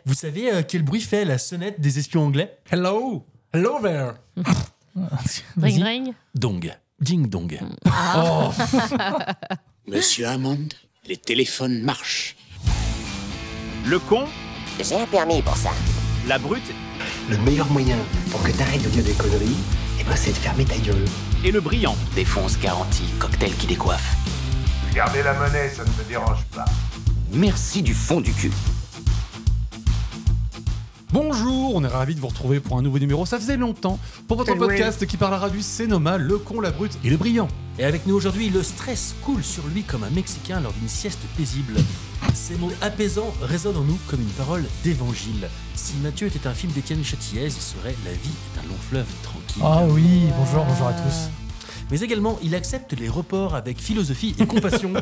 vous savez quel bruit fait la sonnette des espions anglais? Hello there. Ring ring. Dong. Ding dong. Monsieur Hammond, les téléphones marchent. Le con, J'ai un permis pour ça. la brute Le meilleur moyen pour que t'arrêtes de dire des conneries, c'est de fermer ta gueule. et le brillant. Défonce garantie, cocktail qui décoiffe. Gardez la monnaie, ça ne me dérange pas. Merci du fond du cul. Bonjour, on est ravis de vous retrouver pour un nouveau numéro. Ça faisait longtemps pour votre podcast qui parlera du Cénoma, le con, la brute et le brillant. Et avec nous aujourd'hui, le stress coule sur lui comme un Mexicain lors d'une sieste paisible. Ces mots apaisants résonnent en nous comme une parole d'évangile. Si Mathieu était un film d'Étienne Châtillaise, il serait La vie est un long fleuve tranquille. Ah oui, bonjour à tous. Mais également, il accepte les reports avec philosophie et compassion.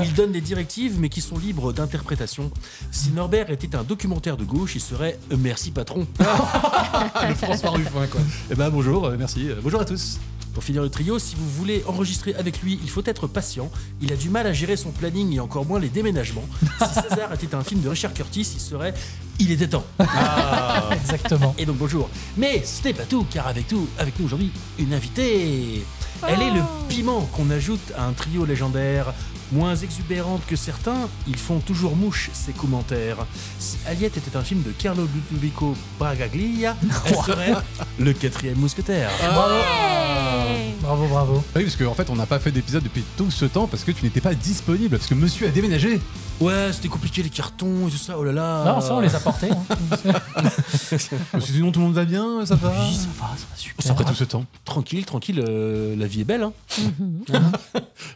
Il donne des directives, mais qui sont libres d'interprétation. Si Norbert était un documentaire de gauche, il serait Merci patron. Le François Ruffin, quoi. Eh ben bonjour, merci. Bonjour à tous. Pour finir le trio, si vous voulez enregistrer avec lui, il faut être patient. Il a du mal à gérer son planning et encore moins les déménagements. Si César était un film de Richard Curtis, il serait Il était temps. Exactement. Et donc bonjour. Mais ce n'est pas tout, car avec nous aujourd'hui, une invitée. Elle est le piment qu'on ajoute à un trio légendaire. Moins exubérante que certains, ils font toujours mouche, ces commentaires. Si Aliette était un film de Carlo Ludovico Bragaglia, elle serait le 4e mousquetaire. Bravo. Oui, parce qu'en fait, on n'a pas fait d'épisode depuis tout ce temps parce que tu n'étais pas disponible, parce que monsieur a déménagé. Ouais, c'était compliqué les cartons et tout ça, oh là là. Non, ça on les a portés. Sinon, tout le monde va bien, ça va. Oui, ça va super. Après tout ce temps. Tranquille, la vie est belle. Hein.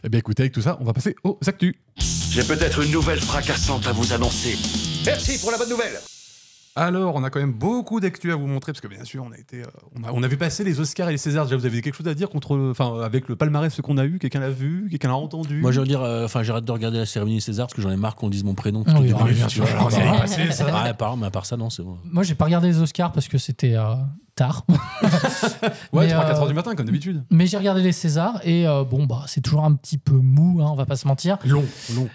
Eh bien, écoutez, avec tout ça, on va passer aux actus. J'ai peut-être une nouvelle fracassante à vous annoncer. Merci pour la bonne nouvelle. Alors, on a quand même beaucoup d'actu à vous montrer, parce que bien sûr, on a vu passer les Oscars et les Césars. Déjà, vous avez quelque chose à dire avec le palmarès qu'on a eu? Quelqu'un l'a vu? Quelqu'un l'a entendu? Moi, je veux dire, j'arrête de regarder la cérémonie César parce que j'en ai marre qu'on dise mon prénom. Oui, bien sûr, alors, ça va passer, ça. Ouais, à part ça, non, c'est bon. Moi j'ai pas regardé les Oscars parce que c'était tard. Ouais, Mais, 3-4 heures du matin, comme d'habitude. Mais j'ai regardé les Césars et c'est toujours un petit peu mou, hein, on va pas se mentir.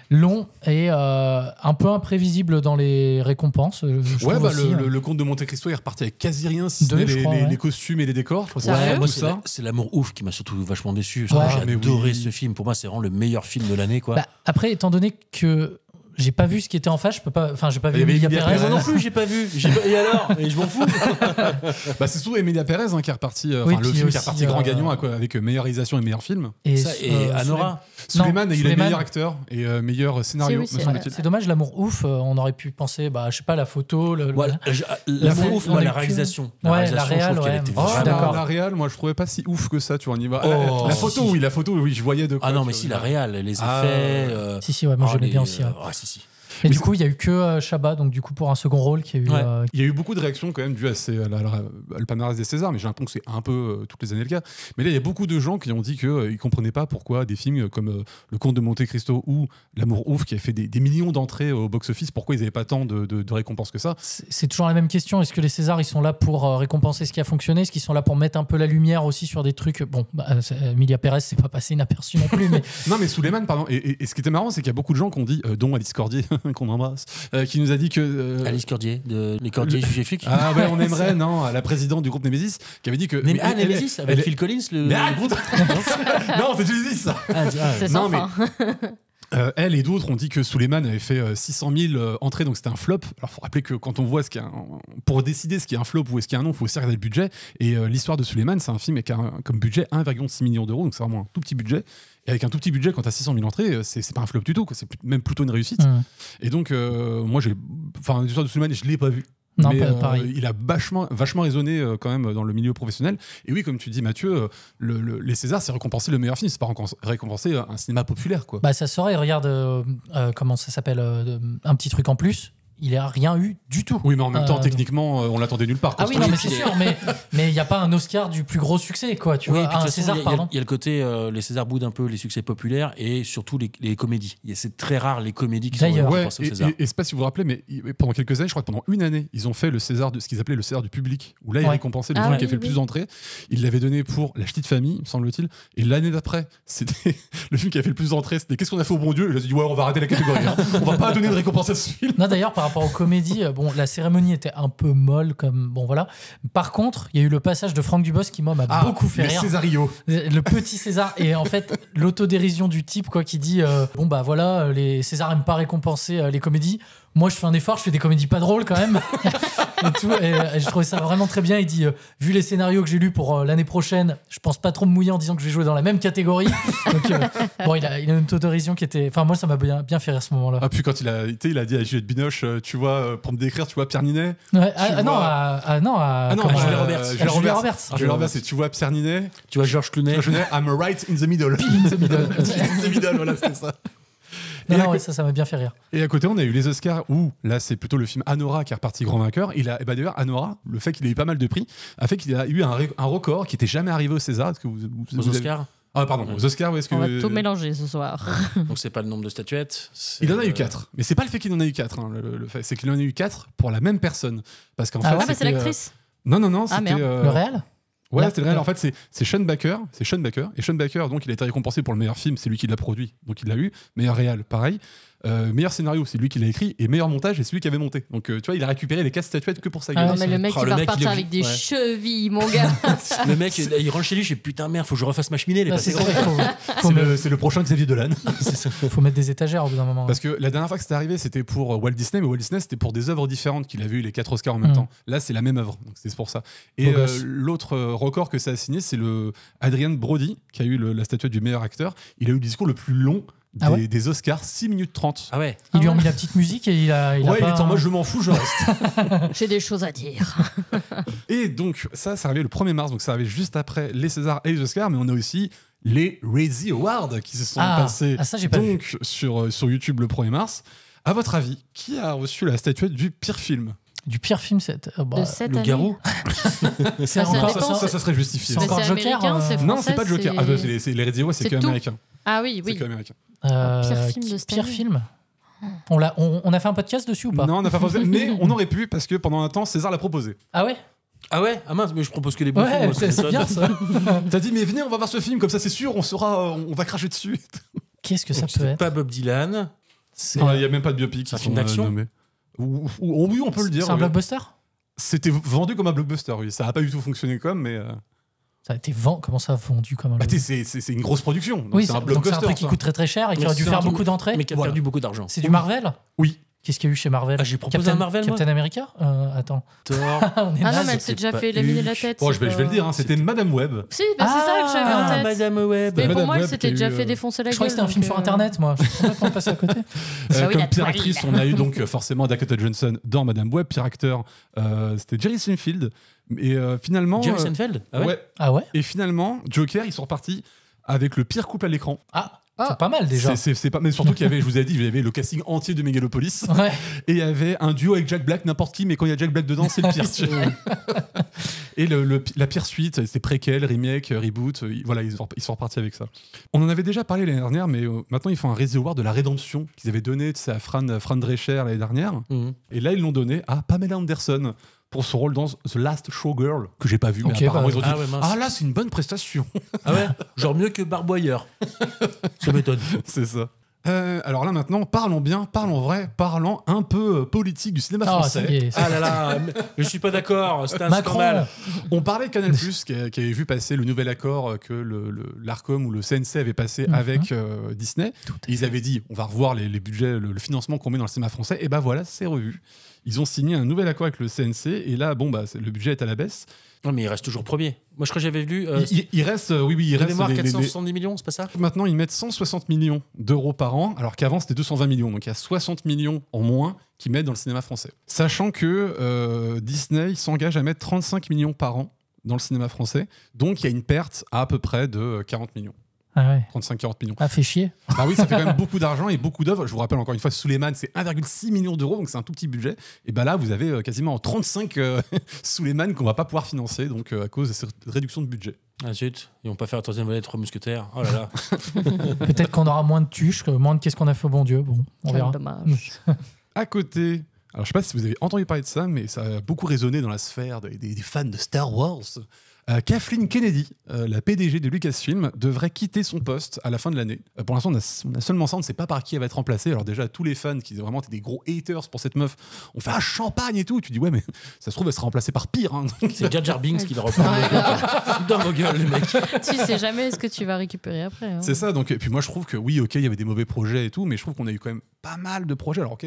Long. Et un peu imprévisible dans les récompenses. Je trouve aussi, le Comte de Monte Cristo est reparti avec quasi rien, si ce Deux, n'est je crois, les costumes et les décors. Je crois que Sérieux Moi, tout ça. c'est l'amour ouf qui m'a surtout vachement déçu. Ouais. J'ai adoré oui. ce film. Pour moi, c'est vraiment le meilleur film de l'année, quoi. Bah, après, étant donné que j'ai pas vu ce qui était en face, j'ai pas vu Il y avait Emilia Emilia Pérez. Moi non plus, j'ai pas vu. Et alors? Et je m'en fous. Bah, c'est surtout Emilia Pérez qui est reparti, Oui, le puis film qui est aussi, reparti grand gagnant avec meilleure réalisation et meilleur film. Et Anora. Suleiman a eu le Suleiman. meilleur acteur et meilleur scénario, Si, me oui, semble-t-il. C'est dommage, l'amour ouf, on aurait pu penser, je sais pas, la photo, Voilà. La L'amour ouf, on moi, a la eu réalisation. Ouais, la réalisation, je réal, trouve qu'elle ouais. était Oh, vraiment- d'accord. La réal, moi je trouvais pas si ouf que ça, tu vois, on y va. Oh, la photo, oui, je voyais de quoi. Ah non, tu mais vois. si, la réal, les effets. Ah. Si, ouais, moi j'aimais bien aussi. Ouais. Si. Et du coup, il y a eu que Chabat, donc du coup, pour un second rôle, qui a eu. Ouais. Il y a eu beaucoup de réactions quand même dues à le palmarès des Césars, mais j'ai l'impression que c'est un peu toutes les années le cas. Mais là, il y a beaucoup de gens qui ont dit qu'ils ne comprenaient pas pourquoi des films comme Le Comte de Monte Cristo ou L'amour ouf, qui a fait des millions d'entrées au box-office, pourquoi ils n'avaient pas tant de récompenses que ça. C'est toujours la même question. Est-ce que les Césars, ils sont là pour récompenser ce qui a fonctionné? Est-ce qu'ils sont là pour mettre un peu la lumière aussi sur des trucs? Bon, Emilia Pérez, c'est pas passé inaperçu non plus, mais. Non, mais Suleiman, pardon. Et ce qui était marrant, c'est qu'il y a beaucoup de gens qui ont dit, dont Alice Cordier, qu'on embrasse, qui nous a dit que. Alice Cordier, les Cordier jugés flics. Ah ouais, on aimerait, non, la présidente du groupe Nemesis, qui avait dit que. Nemesis, avec Phil Collins, le groupe. Non, c'est Genesis, ça. C'est Non, sans fin. Elle et d'autres ont dit que Suleiman avait fait 600 000 entrées, donc c'était un flop. Alors, il faut rappeler que quand on voit pour décider ce qui est un flop ou ce qui est un non, il faut aussi regarder le budget. Et l'histoire de Suleiman, c'est un film avec comme budget 1,6 million d'euros, donc c'est vraiment un tout petit budget. Et avec un tout petit budget, quand tu as 600 000 entrées, c'est pas un flop du tout, quoi. C'est même plutôt une réussite. Et donc, moi, l'histoire de Suleiman, je l'ai pas vu. Non, mais pareil. il a vachement résonné quand même dans le milieu professionnel. Et oui, comme tu dis, Mathieu, les Césars, c'est récompenser le meilleur film, c'est pas récompenser un cinéma populaire, quoi. Bah, ça serait, regarde, comment ça s'appelle, un petit truc en plus. Il a rien eu du tout. Oui, mais en même temps, techniquement, on l'attendait nulle part. Ah oui, non, mais c'est sûr, mais il n'y a pas un Oscar du plus gros succès, quoi. Tu vois, un César, pardon. Il y a le côté, les Césars boudent un peu les succès populaires et surtout les comédies. C'est très rare les comédies qui sont récompensées au César. Et c'est pas si vous vous rappelez, mais pendant quelques années, je crois que pendant une année, ils ont fait le César ce qu'ils appelaient le César du public, où là, ils récompensaient le film qui a fait le plus d'entrées. Ils l'avaient donné pour La Ch'tite Famille, me semble-t-il. Et l'année d'après, c'était le film qui a fait le plus d'entrées. C'était Qu'est-ce qu'on a fait au bon Dieu? Et là, ils ont dit, ouais, on va arrêter la catégorie. On va pas donner de récompense à ce film. Non, d'ailleurs, par rapport aux comédies, bon, la cérémonie était un peu molle, comme bon voilà. Par contre, il y a eu le passage de Franck Dubosc qui moi m'a beaucoup fait rire. Césario. Le petit César et en fait l'autodérision du type quoi qui dit bon bah voilà les Césars aiment pas récompenser les comédies. Moi je fais un effort, je fais des comédies pas drôles quand même et tout et je trouvais ça vraiment très bien. Il dit vu les scénarios que j'ai lus pour l'année prochaine, je pense pas trop me mouiller en disant que je vais jouer dans la même catégorie. Donc bon il a une autodérision qui était, enfin moi ça m'a bien fait rire à ce moment-là. Ah puis quand il a dit à Juliette Binoche, tu vois pour me décrire, tu vois Pierre Ninet. Ouais, Julia Roberts. Julia Roberts, et tu vois Pierre Ninet, Tu vois Georges Clooney. I'm right in the middle. In the middle. In the middle, voilà, c'était ça. Non, ça m'a bien fait rire. Et à côté, on a eu les Oscars où, là, c'est plutôt le film Anora qui est reparti grand vainqueur. D'ailleurs, Anora, le fait qu'il ait eu pas mal de prix, a fait qu'il a eu un record qui n'était jamais arrivé au César. Est-ce que Aux Oscars. Ah, pardon, aux Oscars, est-ce que. On va tout mélanger ce soir. Donc c'est pas le nombre de statuettes. Il en a eu 4. Mais c'est pas le fait qu'il en a eu 4. Hein, le fait, c'est qu'il en a eu 4 pour la même personne. Parce qu'en fait. Ouais, mais c'est l'actrice. Non, Ah, c'était. merde. Le réel. Ouais, c'était le réel. En fait, c'est Sean Baker. Et Sean Baker, donc, il a été récompensé pour le meilleur film. C'est lui qui l'a produit. Donc, il l'a eu. Meilleur réel, pareil. Meilleur scénario, c'est lui qui l'a écrit. Et meilleur montage, c'est lui qui avait monté. Donc, tu vois, il a récupéré les 4 statuettes que pour sa gueule. Non, mais le mec, il va repartir avec des chevilles, mon gars. Le mec, il rentre chez lui, je fais putain merde, faut que je refasse ma cheminée. C'est le prochain Xavier Dolan. Faut mettre des étagères au bout d'un moment. Parce que la dernière fois que c'était arrivé, c'était pour Walt Disney, mais Walt Disney, c'était pour des œuvres différentes qu'il avait eu les 4 Oscars en même temps. Là, c'est la même œuvre, donc c'est pour ça. Et l'autre record que ça a signé, c'est le Adrian Brody, qui a eu la statuette du meilleur acteur. Il a eu le discours le plus long des Oscars, 6 minutes 30. Ah ouais. Ils lui ont mis la petite musique et il a il était en mode je m'en fous, je reste. J'ai des choses à dire. Et donc, ça arrivait le 1er mars, donc ça arrivait juste après les Césars et les Oscars, mais on a aussi les Razzie Awards qui se sont passés ça, j'ai pas donc sur YouTube le 1er mars. À votre avis, qui a reçu la statuette du pire film? Du pire film, de cette le année. Garou. C'est Ça encore dépend, ça serait justifié. C'est encore c'est Joker, américain, c'est français. Non, c'est pas Joker. c'est- Les Razzie Awards, c'est c'est que tout. américain. Ah oui, C'est oui. que américain. Pire film de cette Pire année. film. On a fait un podcast dessus ou pas? Non, on n'a pas pensé, mais on aurait pu parce que pendant un temps, César l'a proposé. Ah ouais? Ah ouais. Ah mince, mais je propose que les bons films. Ouais, moi, c'est bien ça. T'as dit, mais venez, on va voir ce film, comme ça c'est sûr, on va cracher dessus. Qu'est-ce que ça Donc, peut c'est être? pas Bob Dylan. Non, il n'y a même pas de biopic. C'est un film d'action. Oui, on peut le dire. C'est un oui. blockbuster? C'était vendu comme un blockbuster, oui. Ça n'a pas du tout fonctionné comme, mais. Ça a été comment ça a vendu comme un Bah, blockbuster? c'est une grosse production. Donc Oui, c'est un donc blockbuster. c'est un truc qui ça. coûte très très cher et qui Mais aurait dû c'est faire un truc- beaucoup d'entrées. Mais qui a Voilà. perdu beaucoup d'argent. C'est du Marvel? Oui. Qu'est-ce qu'il y a eu chez Marvel? Ah, j'ai proposé un Marvel, moi. Captain America? Attends. Thor. On est Ah non, naze. mais elle s'est c'est déjà pas fait laminer la Hulk. tête. Bon, c'est je vais pas- le dire, c'était Madame Web. Si, bah, c'est ça que j'avais en tête. Madame Web. Mais pour Madame moi, elle Web s'était qui a déjà eu, fait défoncer la gueule. Je crois que c'était un film sur Internet, moi. Je suis complètement passé à côté. Ah oui, Comme la pire toile. actrice, on a eu donc forcément Dakota Johnson dans Madame Web. Pire acteur, c'était Jerry Seinfeld. Et finalement. Jerry Seinfeld. Ah ouais. Ah ouais? Et finalement, Joker, ils sont repartis avec le pire couple à l'écran. Ah, c'est pas mal déjà. C'est pas, mais surtout qu'il y avait, je vous ai dit, il y avait le casting entier de Megalopolis. Ouais. Et il y avait un duo avec Jack Black, n'importe qui, mais quand il y a Jack Black dedans, c'est le pire. C'est vrai. Et la pire suite, c'est préquel, remake, reboot. Voilà, ils sont repartis avec ça. On en avait déjà parlé l'année dernière, mais maintenant ils font un Razzie Award de la rédemption qu'ils avaient donné à Fran Drescher l'année dernière. Mhm. Et là, ils l'ont donné à Pamela Anderson pour son rôle dans The Last Showgirl, que j'ai pas vu, mais Ok, apparemment bah, ils ont dit ah ouais, mince. là, c'est une bonne prestation. Ah ouais. Genre mieux que Barboyeur. Ça m'étonne. C'est ça. Alors là maintenant, parlons bien, parlons vrai, parlons un peu politique du cinéma Ah, ça français. y est. Ah là là, mais je suis pas d'accord. C'est un Macron. scandale. On parlait de Canal+, qui avait vu passer le nouvel accord que l'Arcom ou le CNC avait passé avec Disney. Ils avaient dit, on va revoir les budgets, le financement qu'on met dans le cinéma français. Et ben voilà, c'est revu. Ils ont signé un nouvel accord avec le CNC. Et là, bon, bah, le budget est à la baisse. Non, mais il reste toujours premier. Moi, je crois que j'avais vu. Il reste, oui, il de reste. mémoire 470 millions, c'est pas ça? Maintenant, ils mettent 160 millions d'euros par an, alors qu'avant, c'était 220 millions. Donc, il y a 60 millions en moins qu'ils mettent dans le cinéma français. Sachant que Disney s'engage à mettre 35 millions par an dans le cinéma français. Donc, il y a une perte à peu près de 40 millions. Ah ouais. 35-40 millions. Ah, fait chier. Bah oui, ça fait quand même beaucoup d'argent et beaucoup d'œuvres. Je vous rappelle encore une fois, Souleymane, c'est 1,6 million d'euros, donc c'est un tout petit budget. Et bah là, vous avez quasiment 35 Souleymane qu'on va pas pouvoir financer, donc à cause de cette réduction de budget. Ah zut, ils vont pas faire la troisième volet de 3 mousquetaires. Oh là là. Peut-être qu'on aura moins de tuches, moins de qu'est-ce qu'on a fait au bon Dieu. Bon, on Quel verra. dommage. À côté, alors je sais pas si vous avez entendu parler de ça, mais ça a beaucoup résonné dans la sphère des fans de Star Wars. Kathleen Kennedy, la PDG de Lucasfilm, devrait quitter son poste à la fin de l'année. Pour l'instant, on a seulement ça, on ne sait pas par qui elle va être remplacée. Alors déjà, tous les fans qui vraiment étaient des gros haters pour cette meuf, on fait un champagne et tout. Tu dis ouais, mais ça se trouve, elle sera remplacée par pire. Hein. C'est Jar Jar Binks qui le reprend. Dans vos gueules, le mec. Tu sais jamais ce que tu vas récupérer après. Hein. C'est ça. Donc, et puis moi, je trouve que oui, ok, il y avait des mauvais projets et tout, mais je trouve qu'on a eu quand même pas mal de projets. Alors ok,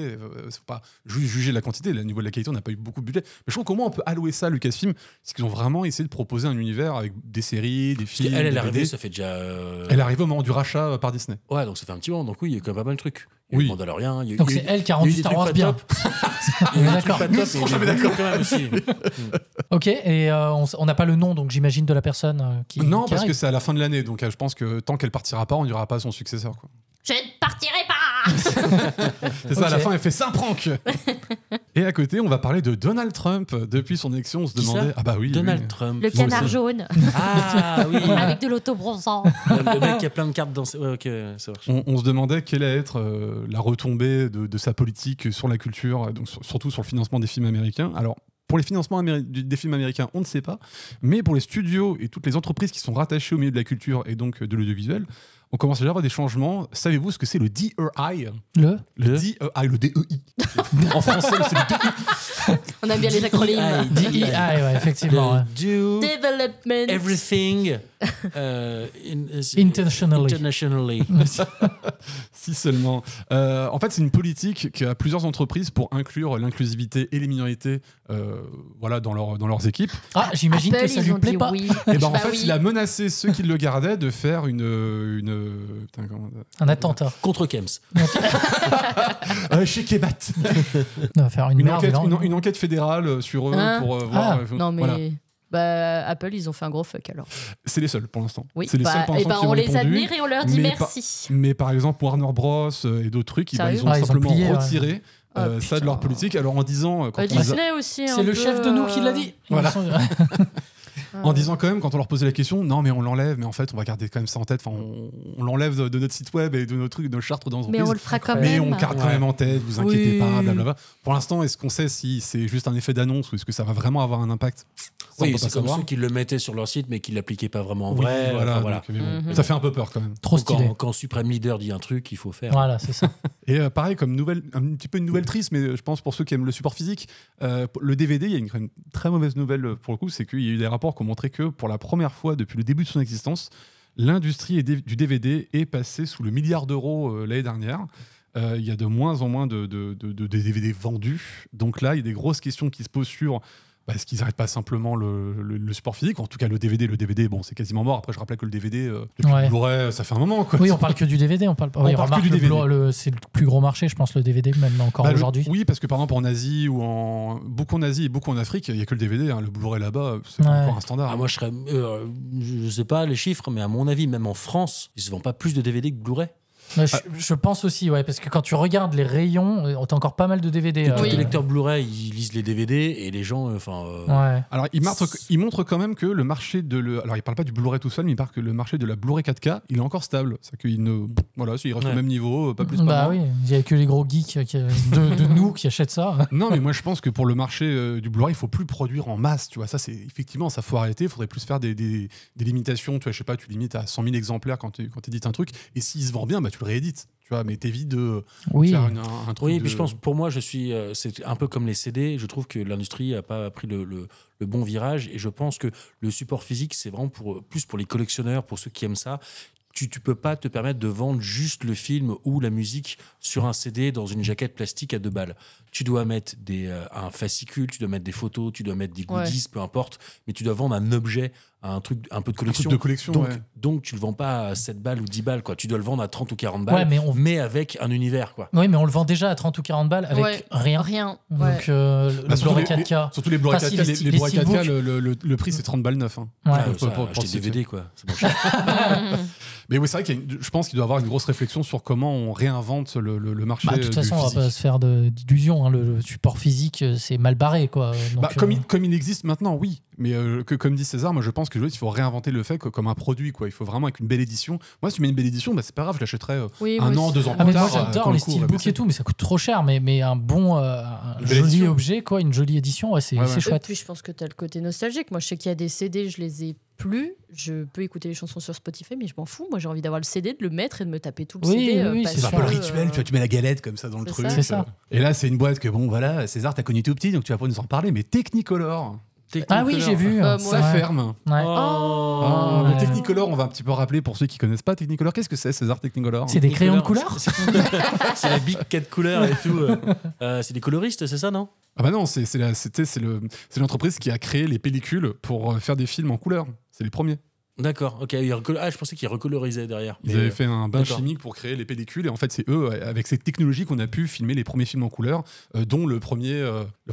faut pas juger la quantité, au niveau de la qualité, on n'a pas eu beaucoup de budget. Mais je trouve qu'au moins on peut allouer ça à Lucasfilm, c'est qu'ils ont vraiment essayé de proposer un univers avec des séries, des films. Elle est des arrivée, BD. ça fait déjà. Elle est arrivée au moment du rachat par Disney. Ouais, donc ça fait un petit moment. Donc oui, il y a quand même pas mal de trucs. Il y a Oui. eu Mandalorian. Donc c'est elle qui a rendu Star Wars bien. On est d'accord. d'accord quand même aussi. Ok, et on n'a pas le nom, donc j'imagine de la personne qui. Non, qui parce que arrive. c'est à la fin de l'année, donc je pense que tant qu'elle partira pas, on n'y aura pas son successeur. Quoi. Je ne partirai pas. C'est ça, à la Ok. fin, elle fait ça, prank. Et à côté, on va parler de Donald Trump. Depuis son élection, on se Qui ça demandait. Ah bah oui. Donald oui. Trump. Le canard aussi. jaune Ah oui. avec de l'auto-bronzant. Le mec qui a plein de cartes dans. Ouais, ok, ça marche. On se demandait quelle allait être la retombée de sa politique sur la culture, donc surtout sur le financement des films américains. Alors, pour les financements des films américains, on ne sait pas. Mais pour les studios et toutes les entreprises qui sont rattachées au milieu de la culture et donc de l'audiovisuel, on commence déjà à avoir des changements. Savez-vous ce que c'est le DEI? Le DEI, le DEI. En français, c'est le DEI. On aime bien les acronymes. DEI, ouais, effectivement. ouais. Do Development. everything Intentionally. internationally. Si seulement. En fait, c'est une politique qui a plusieurs entreprises pour inclure l'inclusivité et les minorités voilà, dans leurs équipes. Ah, j'imagine Apple, que ça ils lui ont plaît dit pas. oui. Et ben en Bah fait, oui. il a menacé ceux qui le gardaient de faire putain, comment... Un attentat. Contre Kems. chez Kebat. On va faire une merde. enquête, non une enquête fédérale sur eux Hein pour voir. Non, mais. voilà. Bah, Apple, ils ont fait un gros fuck alors. C'est les seuls pour l'instant. Oui, C'est les seuls pour et l'instant qui on ont les répondu. admire et on leur dit mais merci. Mais par exemple, Warner Bros. Et d'autres trucs, ils Sérieux ont Ah, ils ont simplement plié, ouais. retiré Oh, ça de leur putain. politique. Alors en disant. Quand on les a- Disney aussi. C'est un le peu, chef de nous qui l'a dit. Voilà. Ils sont- En disant quand même, quand on leur posait la question, non mais on l'enlève, mais en fait on va garder quand même ça en tête, enfin, on l'enlève de notre site web et de nos trucs, de nos chartes d'entreprise. Mais on le fera quand Mais même. on le garde quand même en tête, vous inquiétez Oui. pas, blablabla. Pour l'instant, est-ce qu'on sait si c'est juste un effet d'annonce ou est-ce que ça va vraiment avoir un impact? Ça, on Oui, peut c'est pas comme savoir. ceux qui le mettaient sur leur site mais qui l'appliquaient pas vraiment en Oui, vrai. voilà, Enfin, voilà. donc, mais bon, Mhm. ça fait un peu peur quand même. Trop Donc, stylé. quand Supreme Leader dit un truc, il faut faire. Voilà, c'est ça. Et pareil, comme nouvelle, un petit peu une nouvelle triste, mais je pense pour ceux qui aiment le support physique, le DVD, il y a une très mauvaise nouvelle pour le coup, c'est qu'il y a eu des rapports qui ont montré que pour la première fois depuis le début de son existence, l'industrie du DVD est passée sous le milliard d'euros l'année dernière. Il y a de moins en moins de DVD vendus. Donc là, il y a des grosses questions qui se posent sur est-ce qu'ils n'arrêtent pas simplement le support physique? En tout cas, le DVD, bon, c'est quasiment mort. Après, je rappelle que le DVD, depuis Ouais. le Blu-ray, ça fait un moment. Quoi. Oui, on parle que du DVD. On parle, On oui, parle remarque, que du le DVD. c'est le plus gros marché, je pense, le DVD, même encore Bah, aujourd'hui. Oui, parce que par exemple en Asie ou beaucoup en Asie et beaucoup en Afrique, il n'y a que le DVD. Hein, le Blu-ray là-bas, c'est pas Ouais. encore un standard. Ah, moi, je serais. Je sais pas les chiffres, mais à mon avis, même en France, ils se vendent pas plus de DVD que Blu-ray. Ouais, je pense aussi, ouais, parce que quand tu regardes les rayons, t'as encore pas mal de DVD. Tous les lecteurs Blu-ray, ils lisent les DVD et les gens, Ouais. Alors, il montre quand même que le marché alors, il parle pas du Blu-ray tout seul, mais il parle que le marché de la Blu-ray 4K, il est encore stable. C'est qu'il ne, voilà, il reste au même niveau, pas plus, pas Bah moins. oui, il y a que les gros geeks de nous qui achètent ça. Non, mais moi je pense que pour le marché du Blu-ray, il faut plus produire en masse. Tu vois, ça c'est effectivement, ça faut arrêter. Il faudrait plus faire des limitations. Tu vois, je sais pas, tu limites à 100 000 exemplaires quand tu édites un truc. Et s'il se vend bien, bah tu le réédites. Tu vois, mais t'évites de faire un truc. Oui, puis je pense, pour moi, c'est un peu comme les CD. Je trouve que l'industrie a pas pris le bon virage, et je pense que le support physique, c'est vraiment plus pour les collectionneurs, pour ceux qui aiment ça. Tu peux pas te permettre de vendre juste le film ou la musique sur un CD dans une jaquette plastique à 2 balles. Tu dois mettre un fascicule, tu dois mettre des photos, tu dois mettre des goodies, peu importe, mais tu dois vendre un objet, un truc un peu de collection. Un truc de collection, donc tu le vends pas à 7 balles ou 10 balles, quoi. Tu dois le vendre à 30 ou 40 balles, Ouais, mais avec un univers, quoi. Oui, mais on le vend déjà à 30 ou 40 balles avec rien. Rien. Donc, le surtout Blu-ray les- 4K. Surtout les Blu-ray Enfin, 4K, si, les Blu-ray 4K, steelbooks. le prix c'est 30 balles neuf. Hein. Ouais. Ah, Pour- ça, pour- acheter pour- des DVD, quoi. C'est bon cher. Mais oui, c'est vrai je pense qu'il doit y avoir une grosse réflexion sur comment on réinvente le marché. Bah, de toute du façon, on va physique. pas se faire d'illusions. Hein. Le support physique, c'est mal barré, quoi. Donc, Comme il existe maintenant, oui. mais comme dit César, moi je pense que il faut réinventer le fait comme un produit, quoi. Il faut vraiment avec une belle édition. Moi, si tu mets une belle édition, bah, c'est pas grave, je l'achèterai Oui, un moi an, aussi. 2 ans Ah, plus mais moi tard. j'adore quand les le cours steelbooks va et tout, mais ça coûte trop cher. Mais un bon, un Une belle joli édition. objet, quoi, une jolie édition, ouais, c'est Ouais, ouais. Et chouette. puis je pense que tu as le côté nostalgique. Moi, je sais qu'il y a des CD, je les ai plus. Je peux écouter les chansons sur Spotify, mais je m'en fous. Moi, j'ai envie d'avoir le CD, de le mettre et de me taper tout le Oui, CD. oui, parce c'est C'est un sûr. peu le que, rituel, tu vois, tu mets la galette comme ça dans le c'est truc. ça. C'est ça. Et là, c'est une boîte que, bon, voilà, César, t'as connu tout petit, donc tu vas pas nous en parler, mais Technicolor, Ah oui, j'ai vu. moi, ça Ouais. ferme. Ouais. Oh. Le Ouais. Technicolor, on va un petit peu rappeler pour ceux qui connaissent pas Technicolor. Qu'est-ce que c'est, César, Technicolor? C'est des crayons de couleur. C'est la Big Cat couleur et tout. C'est des coloristes, c'est ça, non? Ah bah non, c'est l'entreprise qui a créé les pellicules pour faire des films en couleur. C'est les premiers. D'accord, ok. Je pensais qu'ils recolorisaient derrière. Ils Mais, avaient fait un bain d'accord. chimique pour créer les pellicules et en fait c'est eux avec cette technologie qu'on a pu filmer les premiers films en couleur, dont le premier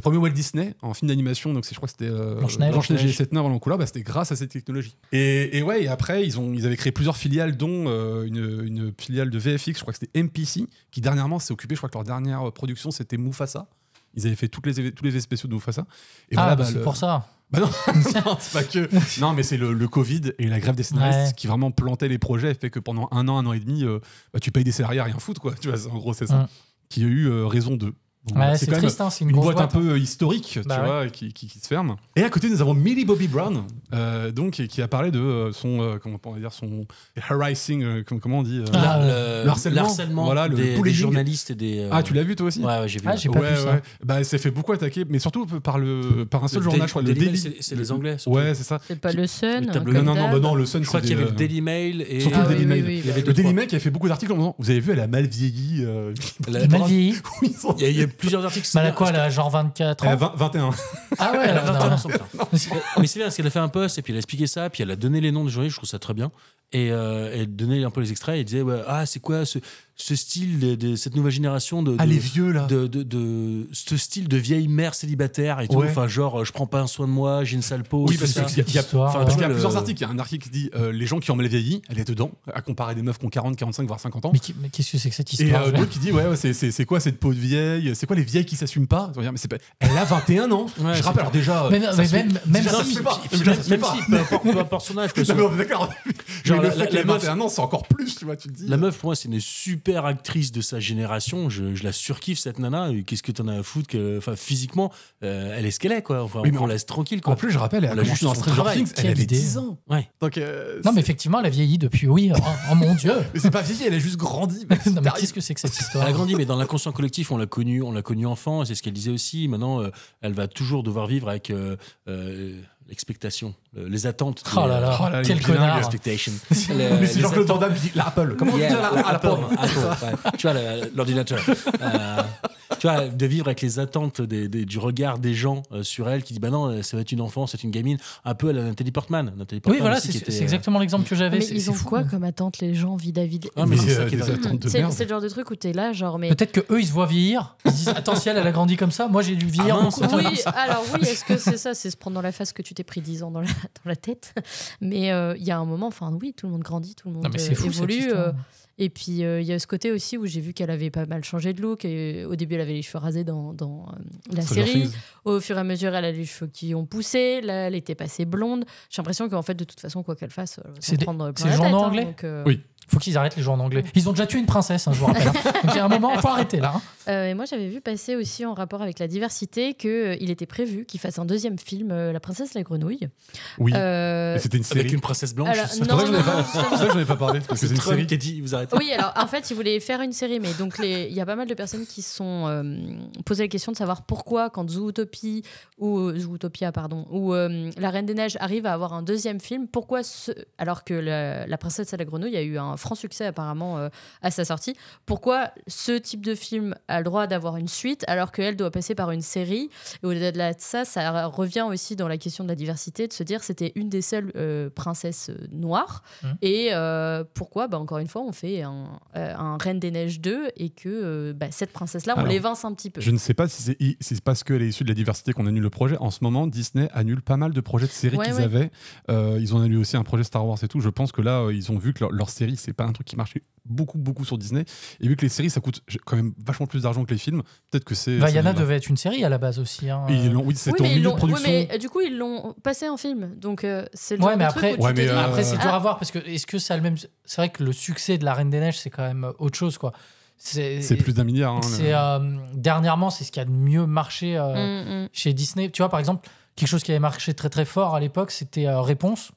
Walt Disney en film d'animation, donc je crois que c'était Blanche-Neige. et les 7 nains en couleur, bah, c'était grâce à cette technologie. Et ouais, et après ils avaient créé plusieurs filiales, dont une filiale de VFX, je crois que c'était MPC, qui dernièrement s'est occupée, je crois que leur dernière production c'était Mufasa. Ils avaient fait tous les effets spéciaux de Mufasa. Et Ah, voilà, bah, bah, c'est pour ça. Bah non, non, c'est pas que. Non, mais c'est le Covid et la grève des scénaristes Ouais. qui vraiment plantait les projets, fait que pendant un an et demi, bah, tu payes des salariés à rien foutre, quoi. Tu vois, en gros, c'est ça. Qui a eu raison d'eux. Donc, Ouais, c'est c'est quand même triste, hein, c'est une une grosse boîte un boîte. peu historique, Bah tu ouais. vois, qui se ferme. Et à côté, nous avons Millie Bobby Brown, donc, qui a parlé de son, comment on pourrait dire, son harassing, comment on dit Ah, le harcèlement. Voilà, le des bullying. journalistes et des. Ah, tu l'as vu toi aussi? Ouais, j'ai vu. Ah, j'ai pas vu ça. Bah, elle s'est fait beaucoup attaquer, mais surtout par un seul Le journal, je crois, le Daily. C'est les Anglais. surtout. Ouais, c'est ça. C'est pas le Sun. Le tableau. comme Non, d'hab. non, le Sun, Je crois c'est qu'il y des, avait le Daily Mail et. surtout Ah le Daily oui, Mail. oui, oui, Il y avait bah. Le deux, Daily trois. Mail qui a fait beaucoup d'articles en disant vous avez vu, elle a mal vieilli. La- Il m'a vieilli. Oui, ils sont- Il y a plusieurs articles. Bah, elle a c'est bien, quoi, parce elle a genre 24 Elle a ans 21. Ah ouais, Elle a 21 non. ans, son putain. Mais c'est bien parce qu'elle a fait un post et puis elle a expliqué ça, puis elle a donné les noms des journalistes, je trouve ça très bien. Et elle donnait un peu les extraits et elle disait ouais, ah, c'est quoi ce style de cette nouvelle génération de. Ah, les vieux là. De ce style de vieille mère célibataire et tout. Ouais. Enfin, genre, je prends pas un soin de moi, j'ai une sale peau. Oui, tout parce ça. qu'il y a, Histoire, enfin, ouais. parce qu'il y a le- plusieurs articles. Il y a un article qui dit les gens qui ont mal vieilli, elle est dedans, à comparer des meufs qui ont 40, 45, voire 50 ans. Mais qu'est-ce que c'est que cette Et histoire l'autre qui dit ouais, c'est quoi cette peau de vieille? C'est quoi les vieilles qui s'assument pas? Mais c'est pas... Elle a 21 ans. Ouais, Je c'est rappelle, alors déjà. Mais non, ça mais se fait- même ça si- se fait pas. Puis Ça se fait même pas. si, peu importe son âge, quoi, Non, mais on est d'accord. Genre, Mais le la- fait la- qu'elle ait la meuf- 21 ans, c'est encore plus, tu vois, tu te dis. La meuf, pour moi, c'est une super actrice de sa génération. Je la surkiffe, cette nana. Et qu'est-ce que t'en as à foutre enfin, physiquement, elle est ce qu'elle est, quoi. Enfin, Oui, mais on laisse tranquille, quoi. En plus, je rappelle, elle a On a commencé juste dans son Stranger travail. Things, elle Quelle avait idée. 10 ans. Ouais. Donc, Non, mais effectivement, elle a vieilli depuis, oui. Oh mon Dieu. mais c'est pas vieilli, elle a juste grandi. Non, mais qu'est-ce que c'est que cette histoire Elle a grandi, mais dans l'inconscient collectif, on l'a connue enfant. C'est ce qu'elle disait aussi. Maintenant, elle va toujours devoir vivre avec l'expectation, les attentes. Oh là là, Oh là, quel il est bilingue, connard. L'expectation. Mais c'est Jean-Claude Van Damme qui dit l'Apple. Comment on dit Yeah, ça, la pomme? ouais. Tu vois, l'ordinateur. Tu vois, de vivre avec les attentes du regard des gens sur elle qui dit bah non, ça va être une enfant, c'est une gamine, un peu à la Nathalie Portman. Oui, voilà, c'est exactement l'exemple que j'avais. Mais c'est- ils c'est ont fou. quoi comme attente, les gens, vis-à-vis Ah, mais c'est ça qui est des dingue. attentes de C'est merde. le genre de truc où t'es là, genre, mais. Peut-être que eux ils se voient vieillir. Ils se disent attends, si elle a grandi comme ça, moi j'ai dû vieillir Ah mince. beaucoup. Oui, alors oui, est-ce que c'est ça? C'est se prendre dans la face que tu t'es pris 10 ans dans la tête. Mais il y a un moment, enfin oui, tout le monde grandit, tout le monde Non, mais c'est fou cette évolue. histoire. Et puis il y a ce côté aussi où j'ai vu qu'elle avait pas mal changé de look. Et, au début, elle avait les cheveux rasés dans la Stranger série. Things. Au fur et à mesure, elle a les cheveux qui ont poussé. Là, elle était passée blonde. J'ai l'impression qu'en fait, de toute façon, quoi qu'elle fasse, elle va C'est s'en des- prendre plein c'est la le tête. genre hein, anglais donc, Oui. Faut qu'ils arrêtent les gens en anglais. Ils ont déjà tué une princesse, hein, je vous rappelle. hein. Donc il y a un moment, faut arrêter là. hein. Et moi, j'avais vu passer aussi en rapport avec la diversité qu'il était prévu qu'il fasse un deuxième film, La princesse la grenouille. Oui. Euh, Et c'était une série. Avec une princesse blanche. alors, c'est non, C'est vrai que j'en ai non, pas- non, c'est vrai que j'en ai pas parlé, parce que c'est une très bien série. qui a dit, vous arrêtez. Oui, alors en fait, ils voulaient faire une série, mais donc il y a pas mal de personnes qui se sont posé la question de savoir pourquoi, quand Zootopia, ou La Reine des Neiges arrive à avoir un deuxième film, pourquoi, alors que la princesse à la grenouille a eu un franc succès apparemment à sa sortie, pourquoi ce type de film a le droit d'avoir une suite alors qu'elle doit passer par une série? Et au-delà de ça, ça revient aussi dans la question de la diversité, de se dire c'était une des seules princesses noires. Et pourquoi, encore une fois, on fait un Reine des Neiges 2 et que cette princesse-là, on Alors, l'évince un petit peu. Je ne sais pas si c'est parce qu'elle est issue de la diversité qu'on annule le projet. En ce moment, Disney annule pas mal de projets de séries Ouais, qu'ils ouais. avaient. Ils ont annulé aussi un projet Star Wars et tout. Je pense que là, ils ont vu que leur série, c'est pas un truc qui marchait beaucoup sur Disney. Et vu que les séries, ça coûte quand même vachement plus d'argent que les films, peut-être que c'est... Vaiana devait être une série à la base aussi. Hein. Oui, c'était en milieu de production. Oui, mais du coup, ils l'ont passé en film. Donc, c'est le Ouais, genre mais de après, truc où tu te dis, après c'est dur à voir parce que est-ce que ça a le même. C'est vrai que le succès de La Reine des Neiges, c'est quand même autre chose, quoi. C'est plus d'1 milliard. Hein, dernièrement, c'est ce qui a de mieux marché chez Disney. Tu vois, par exemple, quelque chose qui avait marché très très fort à l'époque, c'était Réponse.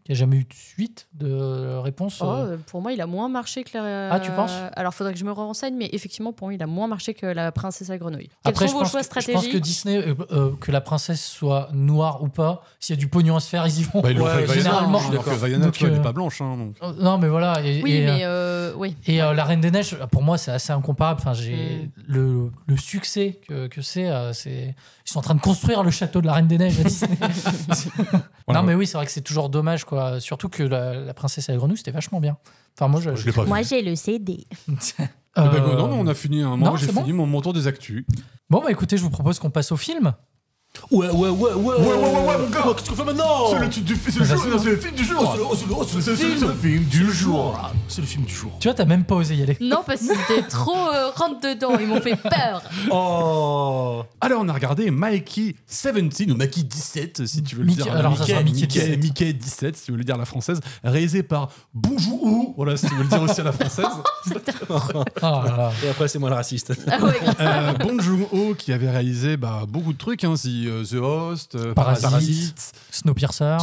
Il n'y a jamais eu de suite de Réponse. Pour moi, il a moins marché que la... Ah, tu penses? Alors, il faudrait que je me renseigne, mais effectivement, pour moi, il a moins marché que La Princesse à la Grenouille. Après, Quels sont vos choix stratégiques? je pense que Disney, que la princesse soit noire ou pas, s'il y a du pognon à se faire, ils y vont. Bah, ils l'ont fait avec généralement. Vaiana, tu vois, elle n'est pas blanche. Hein, non, mais voilà. Oui. Et La Reine des Neiges, pour moi, c'est assez incomparable. Enfin, le succès que c'est... Ils sont en train de construire le château de La Reine des Neiges à Disney. Voilà. Non, mais oui, c'est vrai que c'est toujours dommage, quoi. Surtout que la Princesse à la Grenouille, c'était vachement bien. Enfin, moi, je l'ai pas vu. Moi, j'ai le CD. Non, on a fini. Moi, j'ai fini bon mon tour des actus. Bon, bah écoutez, je vous propose qu'on passe au film. Ouais, mon gars, qu'est-ce qu'on fait maintenant? C'est le film du jour. C'est le film du jour. C'est le film du jour. Tu vois, t'as même pas osé y aller. Non, parce qu'ils étaient trop rentre dedans. Ils m'ont fait peur. Oh. Alors, on a regardé Mikey 17, ou Mikey 17, si tu veux le Mickey, dire. alors, ça sera Mickey 17. Mickey 17, si tu veux le dire à la française. Réalisé par Bonjour, voilà, si tu veux le dire aussi à la française. Oh là là. Et après, c'est moi le raciste. Ah ouais. Bong Joon-ho qui avait réalisé beaucoup de trucs, hein, The Host, Parasite, Snowpiercer,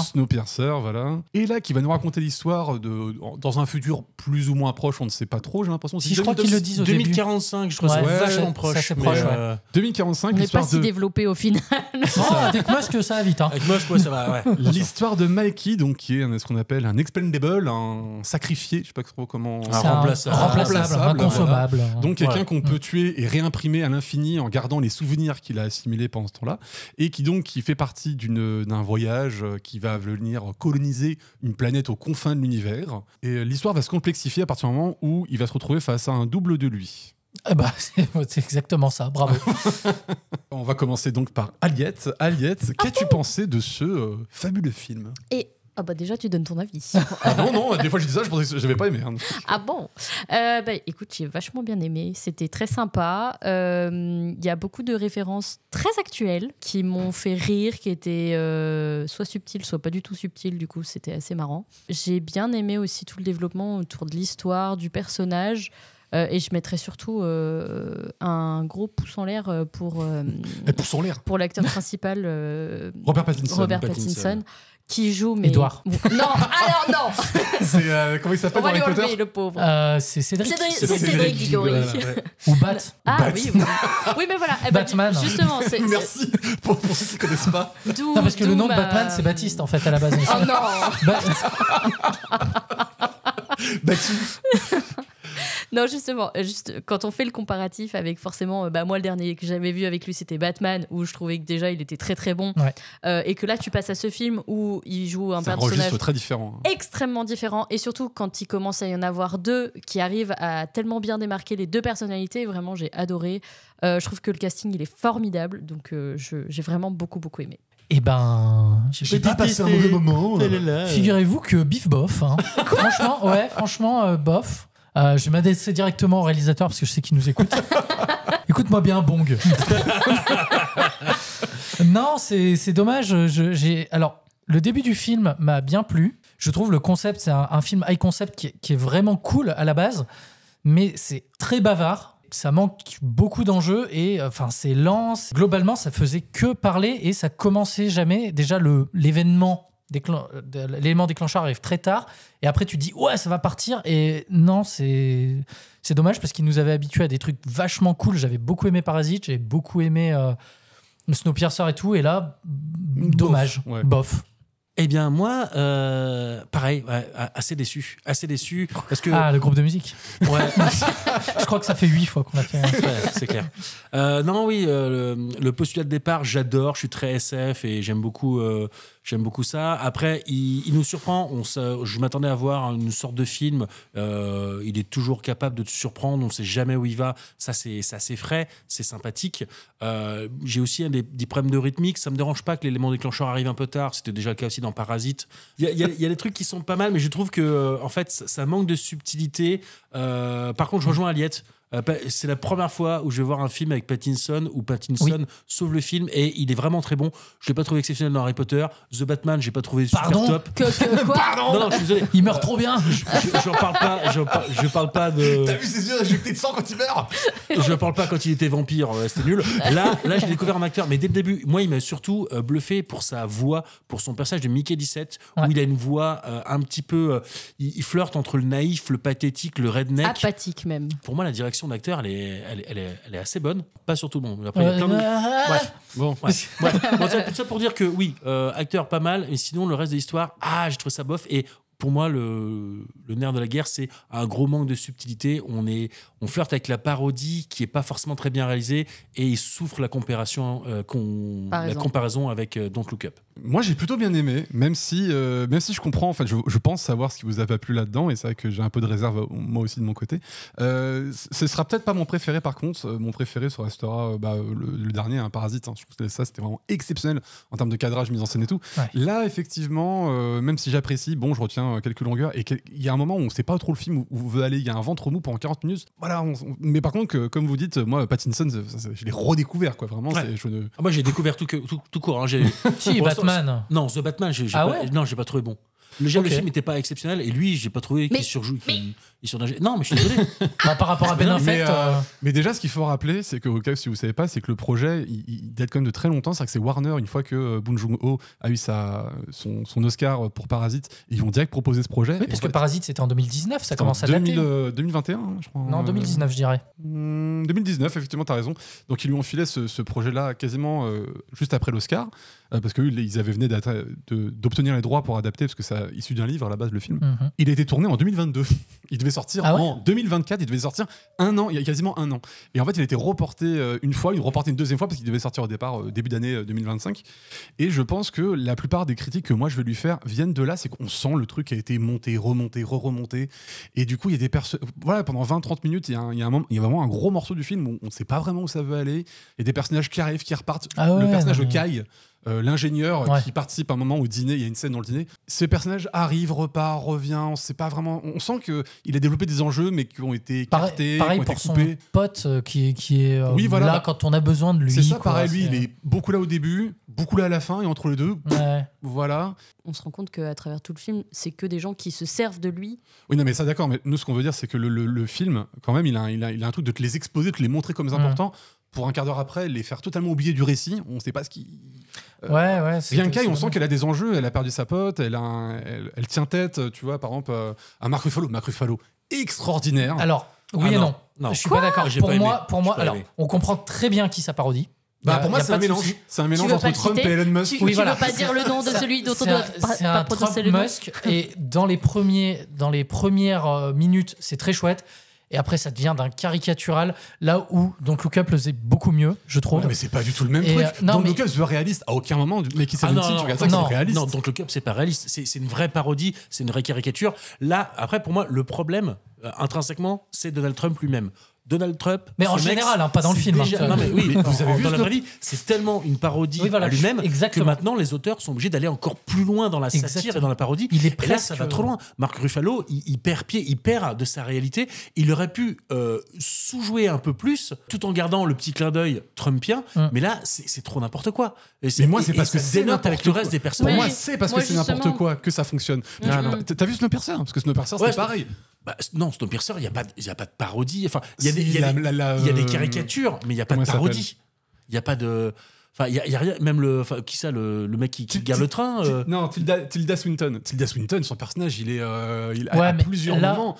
voilà. Et là, qui va nous raconter l'histoire dans un futur plus ou moins proche, on ne sait pas trop, j'ai l'impression. Si, je crois qu'ils le disent au début. 2045, je crois, Ouais, c'est vachement ça, proche. c'est proche, ouais. 2045, On n'est pas l'histoire si de... développé au final. Non, avec Musk, ça va vite. Hein. Avec Musk, ouais, ça va, ouais. L'histoire de Mikey, donc, qui est ce qu'on appelle un expendable, un sacrifié, je sais pas trop comment... C'est remplaçable, inconsommable. Voilà. Donc quelqu'un qu'on peut tuer et réimprimer à l'infini en gardant les souvenirs qu'il a assimilés pendant ce temps-là, et qui fait partie d'un voyage qui va venir coloniser une planète aux confins de l'univers. Et l'histoire va se complexifier à partir du moment où il va se retrouver face à un double de lui. Eh bah, c'est exactement ça, bravo. On va commencer donc par Aliette. Aliette, qu'as-tu pensé de ce fabuleux film? Et déjà, tu donnes ton avis. Ah non, des fois je dis ça, je pensais que j'avais pas aimé. Hein. Ah bon? Écoute, j'ai vachement bien aimé. C'était très sympa. Il y a beaucoup de références très actuelles qui m'ont fait rire, qui étaient soit subtiles, soit pas du tout subtiles. Du coup, c'était assez marrant. J'ai bien aimé aussi tout le développement autour de l'histoire, du personnage. Et je mettrais surtout un gros pouce en l'air pour l'acteur principal, Robert Pattinson. Qui joue, mais... Edouard. Non, alors non. C'est comment il s'appelle On va dans lui Harry Potter enlever, le pauvre. C'est Cédric. C'est Cédric Diggory. Ou Bat. Ah oui, mais voilà. Batman. Justement, Merci pour ceux qui ne connaissent pas. Non, parce que le nom de Batman, c'est Baptiste, en fait, à la base. Oh non. Baptiste. Non, justement, quand on fait le comparatif avec forcément, moi le dernier que j'avais vu avec lui c'était Batman, où je trouvais que déjà il était très très bon, et que là tu passes à ce film où il joue un personnage très différent, extrêmement différent, et surtout quand il commence à y en avoir deux qui arrivent à tellement bien démarquer les deux personnalités, vraiment j'ai adoré. Je trouve que le casting il est formidable, donc j'ai vraiment beaucoup aimé. Eh ben, j'ai pas passé un mauvais moment. Figurez-vous que bif bof. Hein. franchement, bof. Je vais m'adresser directement au réalisateur parce que je sais qu'il nous écoute. Écoute-moi bien, Bong. Non, c'est dommage. Alors, le début du film m'a bien plu. Je trouve le concept, c'est un film high concept qui est vraiment cool à la base, mais c'est très bavard. Ça manque beaucoup d'enjeux et c'est lent. Globalement, ça faisait que parler et ça commençait jamais. Déjà, l'élément déclencheur arrive très tard et après tu te dis ouais ça va partir, et non, c'est dommage parce qu'il nous avait habitués à des trucs vachement cool. J'avais beaucoup aimé Parasite, j'ai beaucoup aimé Snowpiercer et tout, et là dommage, bof. Eh bien moi pareil, assez déçu parce que le groupe de musique. Ouais. Je crois que ça fait 8 fois qu'on l'a fait. Ouais, c'est clair. Non, oui, le postulat de départ, j'adore, je suis très SF et j'aime beaucoup ça. Après, il nous surprend. Je m'attendais à voir une sorte de film. Il est toujours capable de te surprendre. On ne sait jamais où il va. Ça, c'est assez frais, c'est sympathique. J'ai aussi des problèmes de rythmique. Ça me dérange pas que l'élément déclencheur arrive un peu tard. C'était déjà le cas aussi dans Parasite. Il y a des trucs qui sont pas mal, mais je trouve que en fait, ça manque de subtilité. Par contre, je rejoins Aliette. C'est la première fois où je vais voir un film avec Pattinson où Pattinson sauve le film et il est vraiment très bon. Je l'ai pas trouvé exceptionnel dans Harry Potter. The Batman, j'ai pas trouvé super top. Quoi Non, je suis désolé. Il meurt trop bien. Je parle pas de. T'as vu ses yeux injectés de sang quand il meurt? Je parle pas quand il était vampire, c'était nul. Là, j'ai découvert un acteur, mais dès le début, moi, il m'a surtout bluffé pour sa voix, pour son personnage de Mickey 17, où il a une voix un petit peu. Il flirte entre le naïf, le pathétique, le redneck. Apathique même. Pour moi, la direction d'acteur, elle est assez bonne. Pas sur tout le monde. Après, il y a plein de... Bref. Bon, tout ça pour dire que oui, acteur pas mal, et sinon, le reste de l'histoire, j'ai trouvé ça bof. Et pour moi, le nerf de la guerre, c'est un gros manque de subtilité. On flirte avec la parodie qui est pas forcément très bien réalisée et il souffre la comparaison avec Don't Look Up. Moi, j'ai plutôt bien aimé, même si je comprends. En fait, je pense savoir ce qui vous a pas plu là-dedans, et c'est vrai que j'ai un peu de réserve moi aussi de mon côté. Ce sera peut-être pas mon préféré, par contre. Mon préféré, ça restera le dernier, Parasite. Je trouve que ça, c'était vraiment exceptionnel en termes de cadrage, mise en scène et tout. Ouais. Là, effectivement, même si j'apprécie, je retiens quelques longueurs, et il y a un moment où on sait pas trop le film où on veut aller. Il y a un ventre mou pendant 40 minutes. Voilà. Mais par contre, comme vous dites, moi, Pattinson, je l'ai redécouvert, quoi. Vraiment, Ouais. Moi, j'ai découvert tout court. Si, Batman. Non, The Batman, j'ai pas trouvé bon. Le film n'était pas exceptionnel et lui, j'ai pas trouvé qu'il surjoue. Il surnageait. Non, mais je suis désolé. Par rapport à Ben Affleck. Mais déjà, ce qu'il faut rappeler, c'est qu'au cas où si vous savez pas, c'est que le projet, il date quand même de très longtemps. C'est-à-dire que c'est Warner, une fois que Bong Joon-ho a eu son Oscar pour Parasite, ils vont direct proposer ce projet. Oui, parce que Parasite, c'était en 2019, ça commence à 2021, je crois. Non, 2019, je dirais. 2019, effectivement, t'as raison. Donc, ils lui ont filé ce projet-là quasiment juste après l'Oscar, parce qu'ils avaient venu d'obtenir les droits pour adapter, parce que c'est issu d'un livre à la base, le film. Mhm. Il a été tourné en 2022. Il devait sortir en 2024, il devait sortir il y a quasiment un an. Et en fait, il a été reporté une fois, il reporté une deuxième fois, parce qu'il devait sortir au départ début d'année 2025. Et je pense que la plupart des critiques que moi je vais lui faire viennent de là, c'est qu'on sent le truc qui a été monté, remonté, re-remonté. Et du coup, il y a des pendant 20-30 minutes, il y a vraiment un gros morceau du film où on ne sait pas vraiment où ça veut aller. Il y a des personnages qui arrivent, qui repartent. Le personnage de Kai, l'ingénieur qui participe à un moment au dîner, il y a une scène dans le dîner. Ce personnage arrive, repart, revient, on sait pas vraiment. On sent qu'il a développé des enjeux, mais qui ont été captés, pareil qui ont pour été coupés. son pote qui est là quand on a besoin de lui. C'est ça, quoi, pareil, lui, il est beaucoup là au début, beaucoup là à la fin, et entre les deux, voilà. On se rend compte qu'à travers tout le film, c'est que des gens qui se servent de lui. Oui, non, mais ça, d'accord, mais nous, ce qu'on veut dire, c'est que le film, quand même, il a un truc de te les exposer, de te les montrer comme importants. Pour un quart d'heure après, les faire totalement oublier du récit. On ne sait pas ce qui. Bianca, on sent qu'elle a des enjeux. Elle a perdu sa pote. Elle tient tête, tu vois, par exemple, à Mark Ruffalo. Mark Ruffalo, extraordinaire. Alors, oui et non. Je suis pas d'accord. Pour moi, alors, on comprend très bien qui ça parodie. Pour moi, c'est un mélange. C'est un mélange entre Trump et Elon Musk. Tu veux pas dire le nom de celui dont on doit pas prononcer le nom. Musk. Et dans les premières minutes, c'est très chouette. Et après, ça devient d'un caricatural, là où Don't Look Up le faisait beaucoup mieux, je trouve. Ouais, mais c'est pas du tout le même truc. Don't Look Up, c'est réaliste. À aucun moment, mais qui tu regardes ça, c'est réaliste. Non, Don't Look Up, c'est pas réaliste. C'est une vraie parodie, c'est une vraie caricature. Là, après, pour moi, le problème, intrinsèquement, c'est Donald Trump lui-même. Donald Trump. Mais en général, pas dans le film. Non, mais oui, vous avez vu dans la vraie vie, c'est tellement une parodie à lui-même que maintenant les auteurs sont obligés d'aller encore plus loin dans la satire et dans la parodie. Et là, ça va trop loin. Mark Ruffalo, il perd pied, il perd de sa réalité. Il aurait pu sous-jouer un peu plus, tout en gardant le petit clin d'œil trumpien. Mais là, c'est trop n'importe quoi. Mais moi, c'est parce que c'est dénote avec le reste des personnages. Pour moi, c'est parce que c'est n'importe quoi que ça fonctionne. T'as vu Snowpiercer? Parce que Snowpiercer, c'était pareil. Non, Snowpiercer, il n'y a pas de parodie. Enfin, il y a des caricatures, mais il n'y a pas de parodie. Il n'y a pas de. Enfin, il y a rien. Même le mec qui garde le train. Non, Tilda Swinton. Tilda Swinton, son personnage, il a plusieurs moments.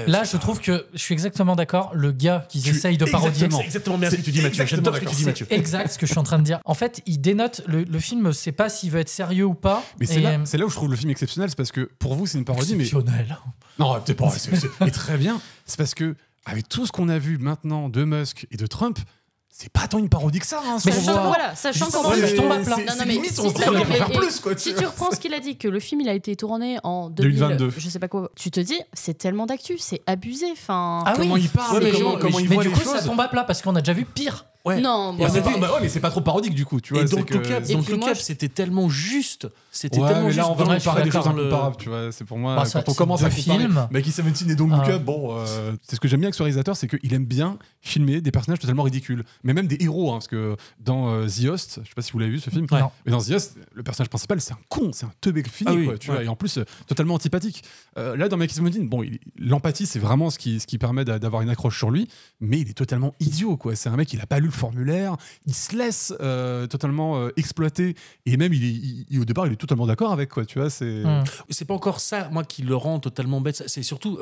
Là, je trouve que je suis exactement d'accord. Le gars qu'ils essayent de parodier. C'est exactement bien ce que tu dis, Mathieu. J'adore ce que tu dis, Mathieu. Exact, ce que je suis en train de dire. En fait, il dénote le film. Sait pas s'il veut être sérieux ou pas. Mais c'est là où je trouve le film exceptionnel, c'est parce que pour vous, c'est une parodie, exceptionnel. Non, peut-être pas. C'est très bien. C'est parce que avec tout ce qu'on a vu maintenant de Musk et de Trump. C'est pas tant une parodie que ça. Mais sachant qu'en plus, je tombe à plat. Si tu reprends ce qu'il a dit, que le film il a été tourné en 2022, je sais pas quoi, tu te dis, c'est tellement d'actu, c'est abusé. Comment il parle, comment il voit les choses. Mais du coup, ça tombe à plat parce qu'on a déjà vu pire. Ouais. Non, Et bon, c'est pas- bah ouais, mais c'est pas trop parodique du coup, tu vois. Et c'est donc que- le cap, Et donc puis le moi, cap, je- c'était tellement juste. C'était Ouais, tellement mais juste. là, on va vraiment, comparer des choses dans le- incomparables, tu vois. C'est pour moi, Bah, ça, quand on c'est commence à deux comparer films. Mikey 17 et Don't Look Ah. Up, bon, c'est ce que j'aime bien avec ce réalisateur, c'est qu'il aime bien filmer des personnages totalement ridicules, mais même des héros, hein, parce que dans The Host, je sais pas si vous l'avez vu ce film, Ouais. Non. mais dans The Host, le personnage principal, c'est un con, c'est un teubé fini, Ah oui, quoi, tu ouais. vois, et en plus totalement antipathique. Là, dans Mikey 17, bon, l'empathie, c'est vraiment ce qui permet d'avoir une accroche sur lui, mais il est totalement idiot, quoi. C'est un mec, il a pas lu le formulaire, il se laisse totalement exploiter, et même au départ, il est totalement d'accord avec, quoi, tu vois. C'est pas encore ça, moi, qui le rend totalement bête. C'est surtout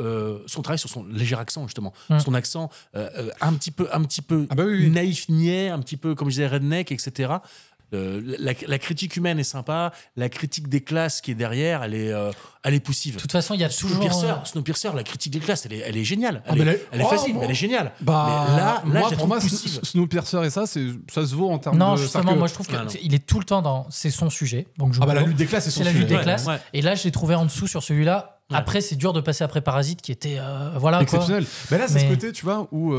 son travail sur son léger accent, justement. Son accent un petit peu Ah bah oui, oui. naïf, niais, un petit peu, comme je disais, redneck, etc. La critique humaine est sympa, la critique des classes qui est derrière, elle est poussive. De toute façon, il y a toujours. Snowpiercer, la critique des classes, elle est géniale. Ah, Elle mais est facile, mais elle est géniale. Bah, mais là, moi, je la pour moi, trouve poussive. Snowpiercer et ça se vaut en termes Non, de. justement, c'est-à-dire que- moi je trouve Ah, non. qu'il est tout le temps dans. C'est son sujet. Donc je Ah bah la comprends. lutte des classes, c'est son C'est la sujet. lutte des Ouais, classes. ouais. Et là, je l'ai trouvé en dessous sur celui-là. Ouais. Après, c'est dur de passer après Parasite qui était. Voilà. Exceptionnel. Mais là, c'est Mais- ce côté, tu vois, où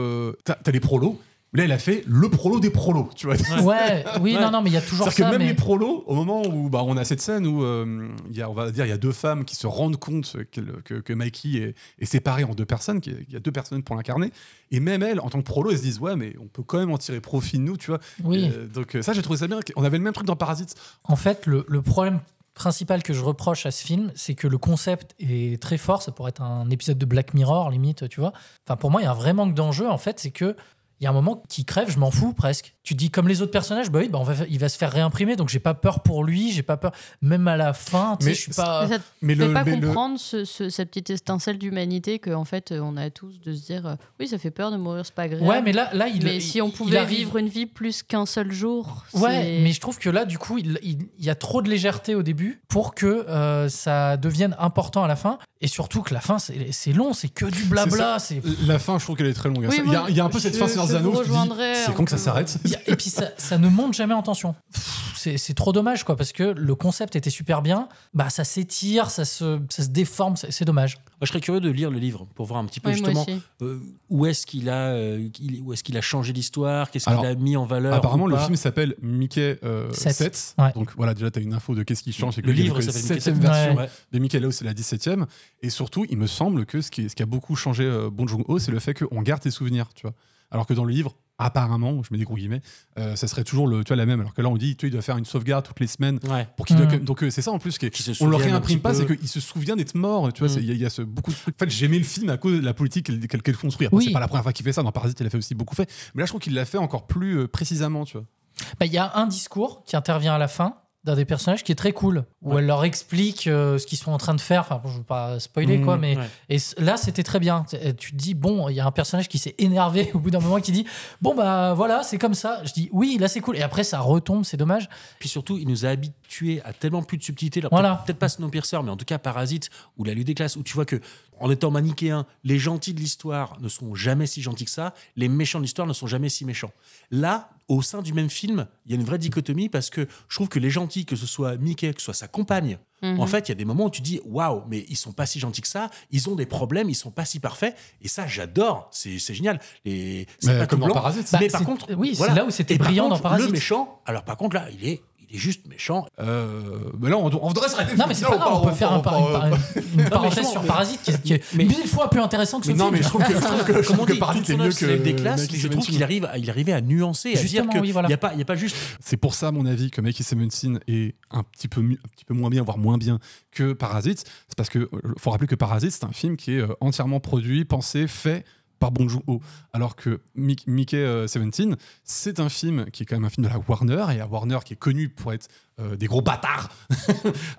t'as les prolos. Là, il a fait le prolo des prolos, tu vois. Quoi. Ouais, oui, Ouais. non, mais il y a toujours C'est-à-dire ça. que même mais... les prolos, au moment où on a cette scène où on va dire il y a deux femmes qui se rendent compte que Mikey est séparé en deux personnes, qu'il y a deux personnes pour l'incarner, et même elles, en tant que prolo, elles se disent ouais, mais on peut quand même en tirer profit de nous, tu vois. Oui. Donc ça, j'ai trouvé ça bien. On avait le même truc dans Parasite. En fait, le problème principal que je reproche à ce film, c'est que le concept est très fort. Ça pourrait être un épisode de Black Mirror, limite, tu vois. Enfin, pour moi, il y a un vrai manque d'enjeu, en fait. C'est que il y a un moment qui crève, je m'en fous presque. Tu te dis comme les autres personnages, bah oui, bah il va se faire réimprimer, donc j'ai pas peur pour lui, j'ai pas peur. Même à la fin, tu sais, Mais je suis pas. Ça te Mais fait le, pas mais le- comprendre cette petite étincelle d'humanité qu'en fait on a tous de se dire oui, ça fait peur de mourir, c'est pas agréable. Ouais, mais là, Mais si on il pouvait arrive- vivre une vie plus qu'un seul jour, Ouais, c'est- mais je trouve que là, du coup, il y a trop de légèreté au début pour que ça devienne important à la fin. Et surtout que la fin, c'est long, c'est que du blabla. C'est La fin, je trouve qu'elle est très longue. Oui, Il y a un peu cette fin Seigneur des Anneaux, vous tu te dis, rejoindrai c'est un con que ça peu. s'arrête. Et puis ça ne monte jamais en tension. C'est trop dommage, quoi, parce que le concept était super bien. Bah, ça s'étire, ça se déforme, c'est dommage. Moi, je serais curieux de lire le livre pour voir un petit peu Ouais, moi justement aussi. où est-ce qu'il a changé l'histoire, qu'est-ce Alors, qu'il a mis en valeur. Apparemment, ou le pas. film s'appelle Mickey 7. 7. Ouais. Donc voilà, déjà, tu as une info de qu'est-ce qui change. C'est que Le lui, il y a livre que s'appelle la Mickey 7e 7. version Ouais. de Mickey, là où c'est la 17e. Et surtout, il me semble que ce qui a beaucoup changé Bong Joon-ho, c'est le fait qu'on garde tes souvenirs, tu vois. Alors que dans le livre, apparemment, je mets des gros guillemets, ça serait toujours la même. Alors que là, on dit, il doit faire une sauvegarde toutes les semaines. Ouais. Pour qu'il doit- Donc c'est ça en plus, Qu'il se on le souvienne un réimprime petit pas, peu. c'est qu'il se souvient d'être mort. Tu vois, il y a beaucoup de trucs. En fait, j'aimais le film à cause de la politique qu'elle construit. Après, Oui. c'est pas la première fois qu'il fait ça. Dans Parasite, il a fait aussi beaucoup fait. Mais là, je trouve qu'il l'a fait encore plus précisément, tu vois. Bah, il y a un discours qui intervient à la fin d'un des personnages qui est très cool, où Ouais. elle leur explique ce qu'ils sont en train de faire. Enfin, bon, je veux pas spoiler, quoi, mais Ouais. et là, c'était très bien. Tu te dis, bon, il y a un personnage qui s'est énervé au bout d'un moment qui dit, bon, bah voilà, c'est comme ça. Je dis, oui, là, c'est cool. Et après, ça retombe, c'est dommage. Puis surtout, il nous a habitués à tellement plus de subtilité. Alors, Voilà. peut-être pas Snowpiercer, mais en tout cas Parasite ou La Lutte des classes, où tu vois que, en étant manichéen, les gentils de l'histoire ne sont jamais si gentils que ça, les méchants de l'histoire ne sont jamais si méchants. Là, au sein du même film, il y a une vraie dichotomie parce que je trouve que les gentils, que ce soit Mickey, que ce soit sa compagne, en fait, il y a des moments où tu dis waouh, mais ils sont pas si gentils que ça, ils ont des problèmes, ils sont pas si parfaits, et ça, j'adore, c'est génial. C'est Mais pas comme tout dans blanc. Parasite. Bah, Mais par c'est- contre, oui, c'est voilà. là où c'était Et par brillant contre, dans Parasite. Le méchant, alors par contre, là, il est juste méchant. Mais là, on devrait s'arrêter. Non, mais c'est pas grave, on peut faire une parenthèse sur Parasite qui est mais- 1000 fois plus intéressant que ce Mais non, film. mais je trouve que, Comme on dit, Parasite toute est son mieux œuvre, c'est des classes, Mikey et je trouve 17. qu'il arrivait à nuancer, à Justement, dire qu'il oui, voilà. n'y a pas juste. C'est pour ça, à mon avis, que Mikey 17 est un petit peu moins bien, voire moins bien que Parasite. C'est parce que faut rappeler que Parasite, c'est un film qui est entièrement produit, pensé, fait par Bong Joon-ho. Alors que Mickey 17, c'est un film qui est quand même un film de la Warner, et la Warner qui est connue pour être des gros bâtards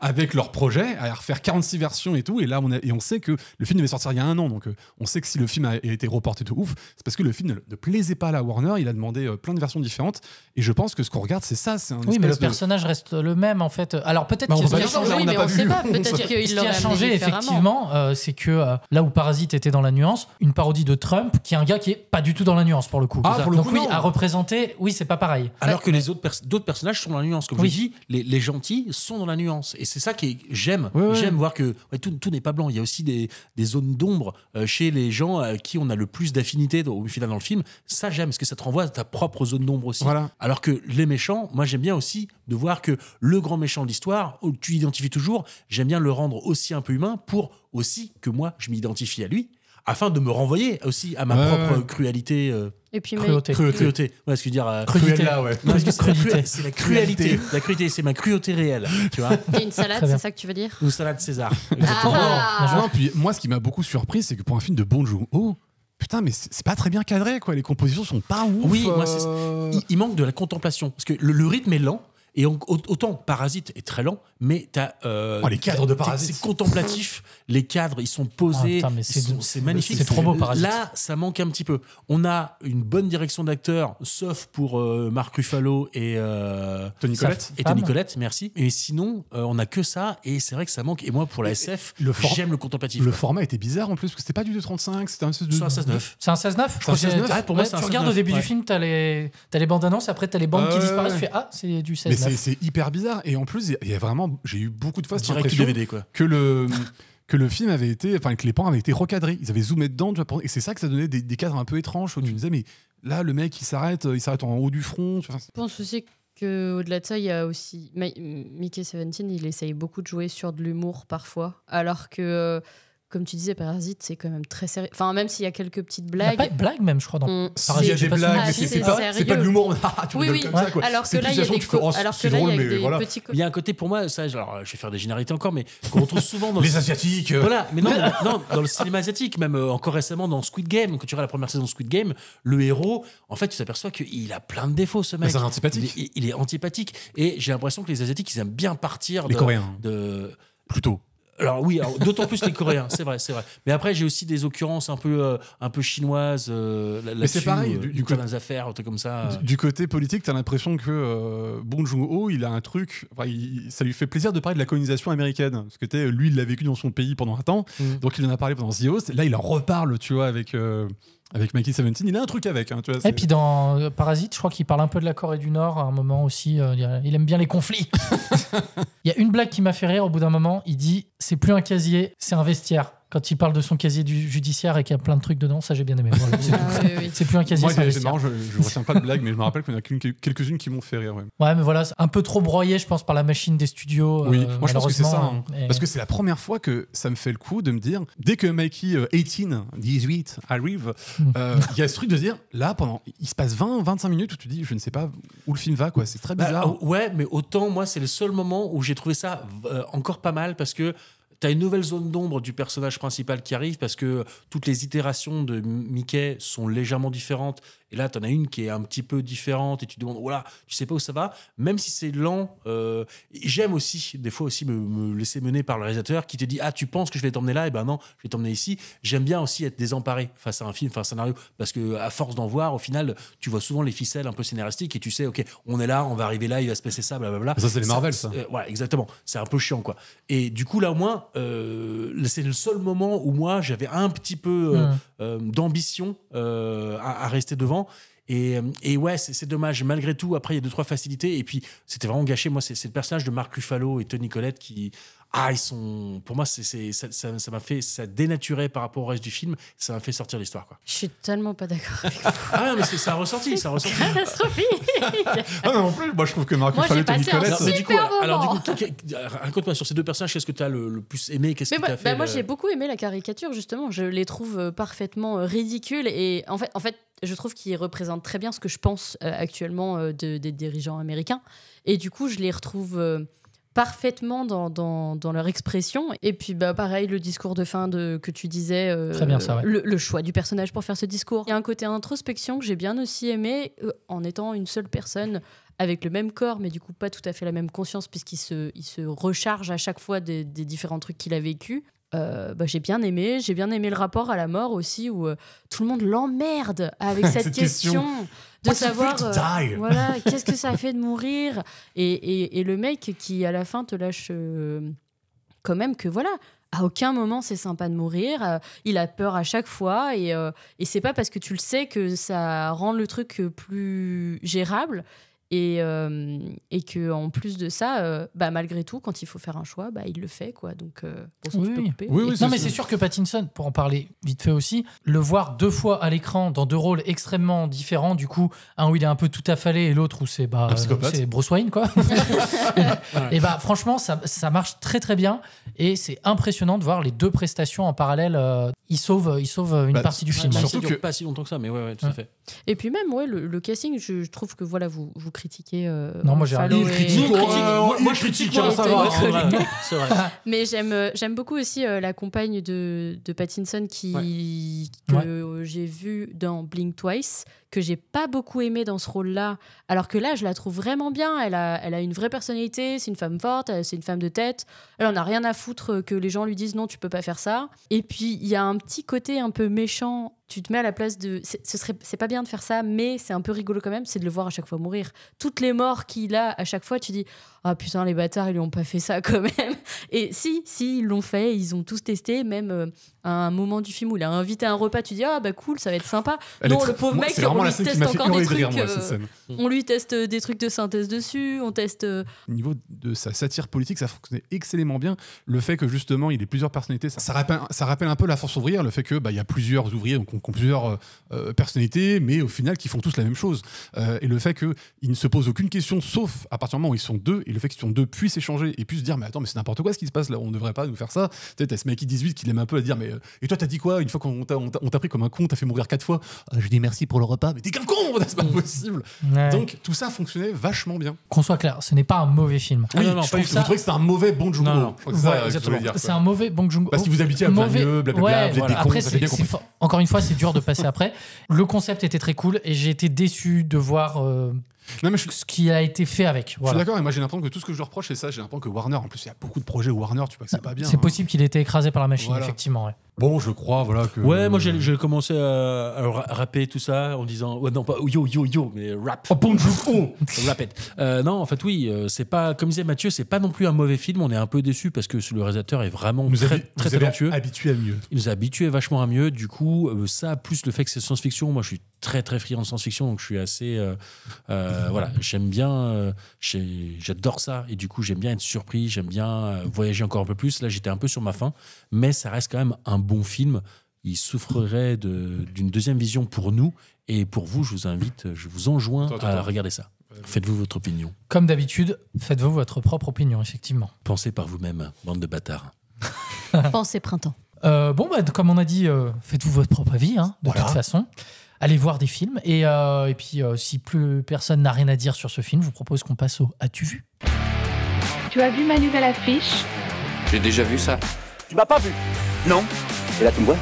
avec leur projet, à refaire 46 versions et tout. Et là, on sait que le film devait sortir il y a 1 an. Donc, on sait que si le film a été reporté de ouf, c'est parce que le film ne plaisait pas à la Warner. Il a demandé plein de versions différentes. Et je pense que ce qu'on regarde, c'est ça. C'est un Oui, mais le espèce de- personnage reste le même, en fait. Alors, peut-être Bah, on qu'il y peut a pas ce dire qui ça, a on oui, n'a mais pas on vu. sait pas. Peut-être Ce qu'il qui l'aurait a amené changé, différemment. effectivement, c'est que là où Parasite était dans la nuance, une parodie de Trump, qui est un gars qui est pas du tout dans la nuance pour le coup. Ah, pour le Donc coup, oui, non. à représenter, oui, c'est pas pareil. Alors que les d'autres personnages sont dans la nuance. Comme Oui. je dis, les gentils sont dans la nuance. Et c'est ça j'aime. Ouais, ouais. J'aime voir que tout n'est pas blanc. Il y a aussi des zones d'ombre chez les gens à qui on a le plus d'affinité au final dans le film. Ça, j'aime, parce que ça te renvoie à ta propre zone d'ombre aussi. Voilà. Alors que les méchants, moi, j'aime bien aussi de voir que le grand méchant de l'histoire, où tu identifies toujours, j'aime bien le rendre aussi un peu humain pour aussi que moi, je m'identifie à lui, afin de me renvoyer aussi à ma propre crualité. Et puis, Cruauté. Cruauté. Ouais, ce que je veux dire. Crudité. Cruella, ouais. Non, parce que c'est la Crudité. c'est la crualité. La cruauté, c'est ma cruauté réelle. Tu vois. Et une salade, Très bien. c'est ça que tu veux dire? Ou salade César. Ah. Non, puis moi, ce qui m'a beaucoup surpris, c'est que pour un film de Bong Joon-ho, putain, mais c'est pas très bien cadré, quoi. Les compositions sont pas ouf. Oui, moi, il manque de la contemplation. Parce que le rythme est lent. Et autant Parasite est très lent, mais t'as les cadres de Parasite. c'est contemplatif. Les cadres, ils sont posés, putain, mais c'est magnifique. c'est trop beau, Parasite. Là, ça manque un petit peu. On a une bonne direction d'acteur, sauf pour Mark Ruffalo et Tony Collette. Et Tony Collette, merci. Et sinon, on a que ça, et c'est vrai que ça manque. Et moi, pour la SF, j'aime le contemplatif. Le format était bizarre en plus, parce que c'était pas du 2.35, c'était un espèce de. C'est un 16-9. C'est un 16-9. C'est un 16-9. Ouais, pour moi, c'est un tu regardes 16-9, au début ouais. du film, t'as les bandes annonces, après t'as les bandes qui Ouais, disparaissent, ouais. tu fais ah, c'est du Mais 16-9. c'est hyper bizarre. Et en plus, il y a vraiment. J'ai eu beaucoup de fois cette Direct impression DVD, quoi. que le film avait été. Enfin, que les plans avaient été recadrés. Ils avaient zoomé dedans, tu vois, et c'est ça que ça donnait des cadres un peu étranges où tu disais, mais là, le mec, il s'arrête en haut du front. Tu vois, Je pense aussi qu'au-delà de ça, il y a aussi. Mickey 17, il essaye beaucoup de jouer sur de l'humour parfois. Alors que, comme tu disais, Parasite, c'est quand même très sérieux. Enfin, même s'il y a quelques petites Il n'y a blagues. pas de blague même, je crois. Dans... il y a j'ai des pas blagues, souvenir. mais Ah, si, c'est pas c'est de l'humour. Tu Oui, rigoles oui. comme ça, quoi. Alors que C'est là, plus il y a façon, des, tu fais, oh, alors c'est que là, il y drôle, a mais des voilà. petits. Il y a un côté pour moi, ça, alors, je vais faire des généralités encore, mais qu'on retrouve souvent dans Les Asiatiques. Voilà, mais non, dans le cinéma asiatique, même encore récemment dans Squid Game, quand tu regardes la première saison de Squid Game, le héros, en fait, tu t'aperçois qu'il a plein de défauts, ce mec. C'est un antipathique. Il est antipathique. Et j'ai l'impression que les Asiatiques, ils aiment bien partir Les Coréens. Plutôt. Alors oui, d'autant plus les Coréens, c'est vrai. Mais après, j'ai aussi des occurrences un peu chinoises. Mais c'est pareil, du coup, coup, dans les affaires, un truc comme ça. Du côté politique, t'as l'impression que Bong Joon-ho, il a un truc. Ça lui fait plaisir de parler de la colonisation américaine, parce que lui, il l'a vécu dans son pays pendant un temps, donc il en a parlé pendant The Host. Là, il en reparle, tu vois, avec Mikey 17. Il a un truc avec, hein, tu vois. Et puis dans Parasite, je crois qu'il parle un peu de la Corée du Nord à un moment aussi. Il aime bien les conflits. Il y a une blague qui m'a fait rire au bout d'un moment. Il dit c'est plus un casier, c'est un vestiaire. Quand il parle de son casier du judiciaire et qu'il y a plein de trucs dedans, ça j'ai bien aimé. Voilà, c'est tout. Oui. C'est plus un casier, Moi, c'est un c'est vestiaire. marrant, je retiens pas de blague, mais je me rappelle qu'il y en a quelques-unes qui m'ont fait rire. Ouais. Ouais, mais voilà, c'est un peu trop broyé, je pense, par la machine des studios. Oui, moi je pense que c'est ça. malheureusement. Hein. Parce que c'est la première fois que ça me fait le coup de me dire, dès que Mikey 18 arrive, il y a ce truc de dire, là, il se passe 20-25 minutes où tu dis, je ne sais pas où le film va, quoi. C'est très bizarre. Ouais, mais autant, moi, c'est le seul moment où j'ai trouvé ça encore pas mal, parce que t'as une nouvelle zone d'ombre du personnage principal qui arrive, parce que toutes les itérations de Mickey sont légèrement différentes. Et là, t'en as une qui est un petit peu différente et tu te demandes, voilà, tu sais pas où ça va. Même si c'est lent, j'aime aussi, des fois aussi, me laisser mener par le réalisateur qui te dit, ah, tu penses que je vais t'emmener là? Et ben non, je vais t'emmener ici. J'aime bien aussi être désemparé face à un film, face à un scénario, parce que à force d'en voir, au final, tu vois souvent les ficelles un peu scénaristiques et tu sais, ok, on est là, on va arriver là, il va se passer ça, blablabla. Ça, c'est les Marvel, ça. Ouais, exactement. C'est un peu chiant, quoi. Et du coup, là, au moins, c'est le seul moment où moi, j'avais un petit peu d'ambition à rester devant. Et ouais, c'est dommage. Malgré tout, après, il y a 2-3 facilités. Et puis, c'était vraiment gâché. Moi, c'est le personnage de Mark Ruffalo et Tony Collette qui... Ah, ils sont... Pour moi, ça m'a fait... Ça dénaturait par rapport au reste du film. Ça m'a fait sortir l'histoire, quoi. Je suis tellement pas d'accord avec vous. Ah, mais ça a ressorti. Catastrophique. Ah non, plus, moi je trouve que Mark Moi, Ruffalo j'ai et Tony passé un Collette... Mais du coup, Super alors, moment. raconte-moi sur ces deux personnages, qu'est-ce que tu as le plus aimé? Qu'est-ce qui t'a fait Moi, j'ai beaucoup aimé la caricature, justement. Je les trouve parfaitement ridicules. Et en fait, je trouve qu'ils représentent très bien ce que je pense actuellement des dirigeants américains. Et du coup, je les retrouve parfaitement dans leur expression. Et puis, pareil, le discours de fin que tu disais. Très bien, ça, ouais. Le choix du personnage pour faire ce discours. Il y a un côté introspection que j'ai bien aussi aimé, en étant une seule personne avec le même corps, mais du coup pas tout à fait la même conscience, puisqu'il se recharge à chaque fois des différents trucs qu'il a vécu. J'ai bien aimé le rapport à la mort aussi, où tout le monde l'emmerde avec cette question de savoir voilà, qu'est-ce que ça fait de mourir, et le mec qui à la fin te lâche quand même que voilà, À aucun moment c'est sympa de mourir. Il a peur à chaque fois et c'est pas parce que tu le sais que ça rend le truc plus gérable. Et que en plus de ça, malgré tout, quand il faut faire un choix, il le fait, quoi. Donc, pour ça, tu peux couper. Oui, non, mais c'est sûr que Pattinson, pour en parler vite fait aussi, le voir 2 fois à l'écran dans 2 rôles extrêmement différents, du coup, un où il est un peu tout affalé et l'autre où c'est Bruce Wayne, quoi. Et franchement, ça marche très très bien et c'est impressionnant de voir les 2 prestations en parallèle. Il sauve une partie du film. Surtout que pas si longtemps que ça, mais ouais, tout à fait. Et puis même, le casting, je trouve que voilà, vous critiquez. Non, moi j'ai Fallow Moi je critique, ça va. C'est vrai. Mais j'aime beaucoup aussi la compagne de Pattinson que j'ai vue dans Blink Twice, que j'ai pas beaucoup aimé dans ce rôle-là, alors que là je la trouve vraiment bien. Elle a une vraie personnalité, c'est une femme forte, c'est une femme de tête. Elle en a rien à foutre que les gens lui disent non, tu peux pas faire ça. Et puis il y a un petit côté un peu méchant. Tu te mets à la place de... C'est pas bien de faire ça, mais c'est un peu rigolo quand même, c'est de le voir à chaque fois mourir. Toutes les morts qu'il a à chaque fois, tu dis « Ah putain, les bâtards, ils lui ont pas fait ça quand même !» Et si, ils l'ont fait, ils ont tous testé, même à un moment du film où il a invité un repas, tu dis « Ah bah cool, ça va être sympa !» Non, le pauvre mec, on lui teste encore des trucs... On lui teste des trucs de synthèse dessus, on teste... Au niveau de sa satire politique, ça fonctionnait excellemment bien. Le fait que justement, il ait plusieurs personnalités, ça rappelle un peu la force ouvrière, le fait que y a plusieurs ouvriers, donc qui ont plusieurs personnalités, mais au final qui font tous la même chose. Et le fait qu'ils ne se posent aucune question, sauf à partir du moment où ils sont 2, et le fait qu'ils sont 2 puissent échanger et puissent dire mais attends, mais c'est n'importe quoi ce qui se passe là, on ne devrait pas nous faire ça. Tu sais, t'as ce mec qui 18 qui l'aime un peu à dire mais et toi t'as dit quoi une fois qu'on t'a pris comme un con, t'as fait mourir 4 fois. Je dis merci pour le repas, mais t'es qu'un con, c'est pas possible. Ouais. Donc tout ça fonctionnait vachement bien. Qu'on soit clair, ce n'est pas un mauvais film. Oui, non, pas du tout. Vous trouvez que c'est un mauvais Bong Joon-ho. Non, je crois que c'est ça que je voulais dire. C'est un mauvais Bong Joon-ho. Parce que vous habitiez à plein milieu, blablabla, vous êtes des cons, après, ça fait bien compris. encore une fois, c'est dur de passer après. Le concept était très cool et j'ai été déçu de voir ce qui a été fait avec. Voilà. Je suis d'accord, et moi j'ai l'impression que tout ce que je reproche, c'est ça. J'ai l'impression que Warner, en plus, il y a beaucoup de projets Warner, tu vois que c'est pas bien. C'est possible qu'il ait été écrasé par la machine, effectivement. Ouais. Bon, je crois, voilà que. Ouais, moi j'ai commencé à rapper tout ça en disant non pas yo mais rap. Oh bonjour. Rap it. Non, en fait oui, c'est pas comme disait Mathieu, c'est pas non plus un mauvais film. On est un peu déçu parce que le réalisateur est vraiment très talentueux. Habitué à mieux. Il nous a habitués vachement à mieux. Du coup, ça plus le fait que c'est science-fiction. Moi, je suis très très friand de science-fiction, donc je suis assez voilà. J'aime bien, j'adore ça et du coup j'aime bien être surpris, j'aime bien voyager encore un peu plus. Là, j'étais un peu sur ma faim, mais ça reste quand même un bon film. Il souffrerait d'une deuxième vision pour nous et pour vous. Je vous enjoins à regarder ça. Faites-vous votre opinion. Comme d'habitude, faites-vous votre propre opinion, effectivement. Pensez par vous-même, bande de bâtards. Pensez printemps. Comme on a dit, faites-vous votre propre avis, de toute façon. Allez voir des films. Et puis, si plus personne n'a rien à dire sur ce film, je vous propose qu'on passe au As-tu vu ? Tu as vu ma nouvelle affiche ? J'ai déjà vu ça. Tu m'as pas vu? Non. Et là, tu me vois?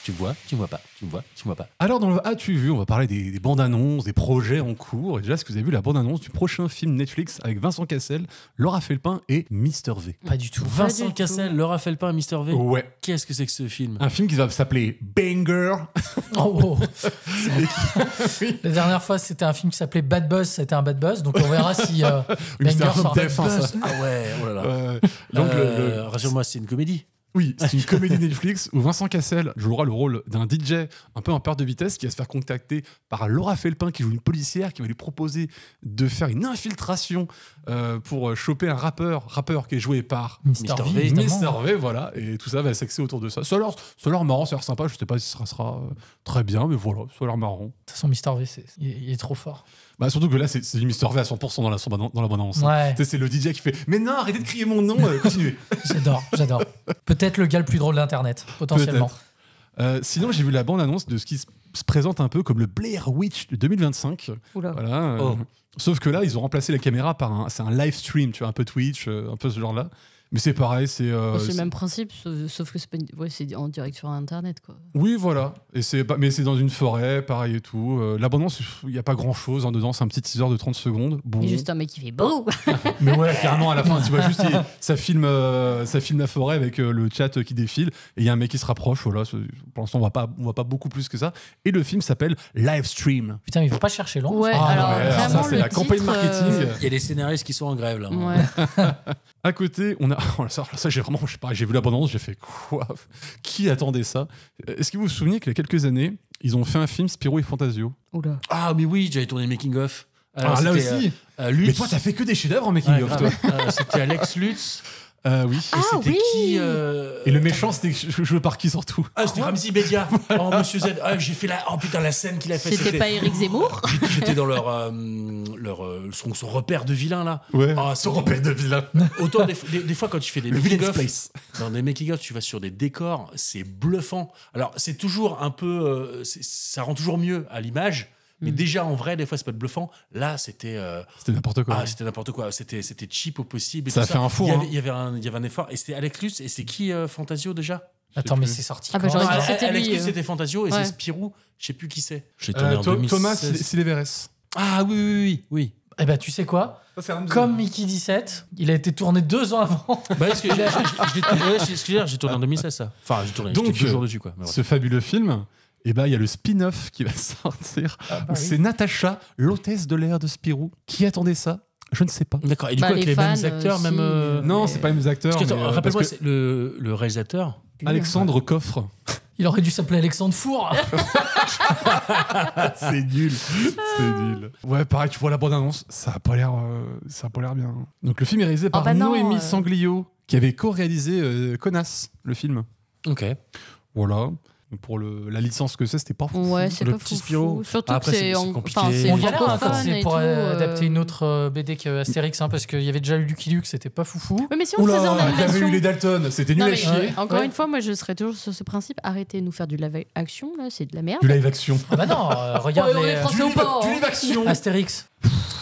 Tu vois pas. Alors, dans le As-tu vu, on va parler des bandes annonces, des projets en cours. Et déjà, est-ce que vous avez vu la bande annonce du prochain film Netflix avec Vincent Cassel, Laura Felpin et Mr V? Pas du tout. Vincent Cassel, Laura Felpin et Mr V. Ouais. Qu'est-ce que c'est que ce film? Un film qui va s'appeler Banger. La dernière fois, c'était un film qui s'appelait Bad Buzz. C'était un Bad Buzz. Donc, on verra si Banger sort Bad Buzz. Ah ouais, oh là là. Donc, rassure-moi, c'est une comédie. Oui, c'est une comédie Netflix où Vincent Cassel jouera le rôle d'un DJ un peu en perte de vitesse qui va se faire contacter par Laura Felpin qui joue une policière qui va lui proposer de faire une infiltration pour choper un rappeur qui est joué par Mr V. Mr V, voilà, et tout ça va s'axer autour de ça. Ça a l'air marrant, ça a l'air sympa, je sais pas si ça sera très bien, mais voilà, ça a l'air marrant. De toute façon, Mr V, il est trop fort. Bah surtout que là, c'est du Mr V à 100% dans la bande-annonce. Ouais. C'est le DJ qui fait « Mais non, arrêtez de crier mon nom, continuez !» J'adore. Peut-être le gars le plus drôle d'Internet, potentiellement. Sinon, j'ai vu la bande-annonce de ce qui se présente un peu comme le Blair Witch de 2025. Oula. Voilà, sauf que là, ils ont remplacé la caméra par c'est un live stream, tu vois, un peu Twitch, un peu ce genre-là. Mais c'est pareil, c'est le même principe, sauf que c'est en direct sur Internet, quoi. Oui, voilà. Mais c'est dans une forêt, pareil et tout. L'abondance, il n'y a pas grand-chose dedans. C'est un petit teaser de 30 secondes. Bon. Il y a juste un mec qui fait beau. Mais ouais, carrément, à la fin, tu vois juste, ça filme la forêt avec le chat qui défile. Et il y a un mec qui se rapproche. Voilà, pour l'instant, on voit pas beaucoup plus que ça. Et le film s'appelle Livestream. Putain, il ne faut pas chercher long. Ouais, alors ça, vraiment, c'est la campagne marketing. Il y a des scénaristes qui sont en grève, là. Ouais. À côté, on a ça j'ai vraiment, je sais pas, j'ai vu l'abondance, j'ai fait quoi? Qui attendait ça? Est-ce que vous vous souvenez qu'il y a quelques années, ils ont fait un film Spirou et Fantasio? Oula. Ah, mais oui, j'avais tourné Making of. Alors, là aussi. Lutz. Mais toi, t'as fait que des chefs-d'œuvre en making of, toi. C'était Alex Lutz. Oui. Ah, Et c'était oui. qui Et le méchant, c'était joué par qui surtout? Ah, c'était Ramzi Bedia. Oh, Monsieur Z. Ah, j'ai fait la. Oh putain, la scène qu'il a faite. C'était pas Éric Zemmour? J'étais dans son repère de vilain là. Ouais. Ah, Son repère de vilain. Autant des fois quand tu fais des Le making Villain's of, Place. dans des making of, tu vas sur des décors, c'est bluffant. Alors c'est toujours un peu, ça rend toujours mieux à l'image. Mais déjà en vrai, des fois, c'est pas bluffant. Là, c'était. C'était n'importe quoi. Ah, c'était n'importe quoi. C'était cheap au possible. Et Ça tout a fait un four. Il y avait un effort. Et c'était Alex Lutz. Et c'est qui Fantasio déjà? Attends, sais mais plus. c'est sorti. Ah, bah, quand j'aurais Non, dit que c'était Alex lui. Lutz, c'était Fantasio et Ouais. c'est Spirou. Je sais plus qui c'est. J'ai tourné en 2016. Thomas Silveres. Ah oui. Eh ben, tu sais quoi? Comme Mickey 17, il a été tourné 2 ans avant. Bah, parce que j'ai tourné en 2016 ça. Enfin, j'ai tourné. Donc, j'étais toujours dessus quoi. Mais ouais. Ce fabuleux film, et ben il y a le spin-off qui va sortir. oui. C'est Natacha, l'hôtesse de l'air de Spirou. Qui attendait ça? Je ne sais pas. D'accord. Et du Bah, coup, avec les les mêmes fans acteurs, aussi, même. Non, mais- c'est pas les mêmes acteurs. Parce que, attends, mais, rappelle-moi, parce que c'est le réalisateur. Alexandre Coffre. Il aurait dû s'appeler Alexandre Four. C'est nul. C'est nul. Ouais, pareil, tu vois la bande-annonce, ça a pas l'air bien. Donc le film est réalisé par bah non, Noémie Sanglio, qui avait co-réalisé Connasse, le film. Ok. Voilà. Donc, pour la licence que c'était pas fou. Ouais, c'est Le pas petit fou. Spirou. Surtout Après, que c'est c'est compliqué. On galère hein, quand francophone c'est et pour tout, adapter une autre BD que Astérix, hein, parce qu'il y avait déjà eu Lucky Luke, c'était pas foufou. Oui, mais si on le faisait en Oula, il y avait animation. eu les Dalton, c'était nul Non, à mais, chier. encore Ouais. une fois, moi je serais toujours sur ce principe. Arrêtez de nous faire du live action, là, c'est de la merde. Du live action. Ah bah non, regarde Ouais, on est les français ou pas, Du hein. live action. Astérix.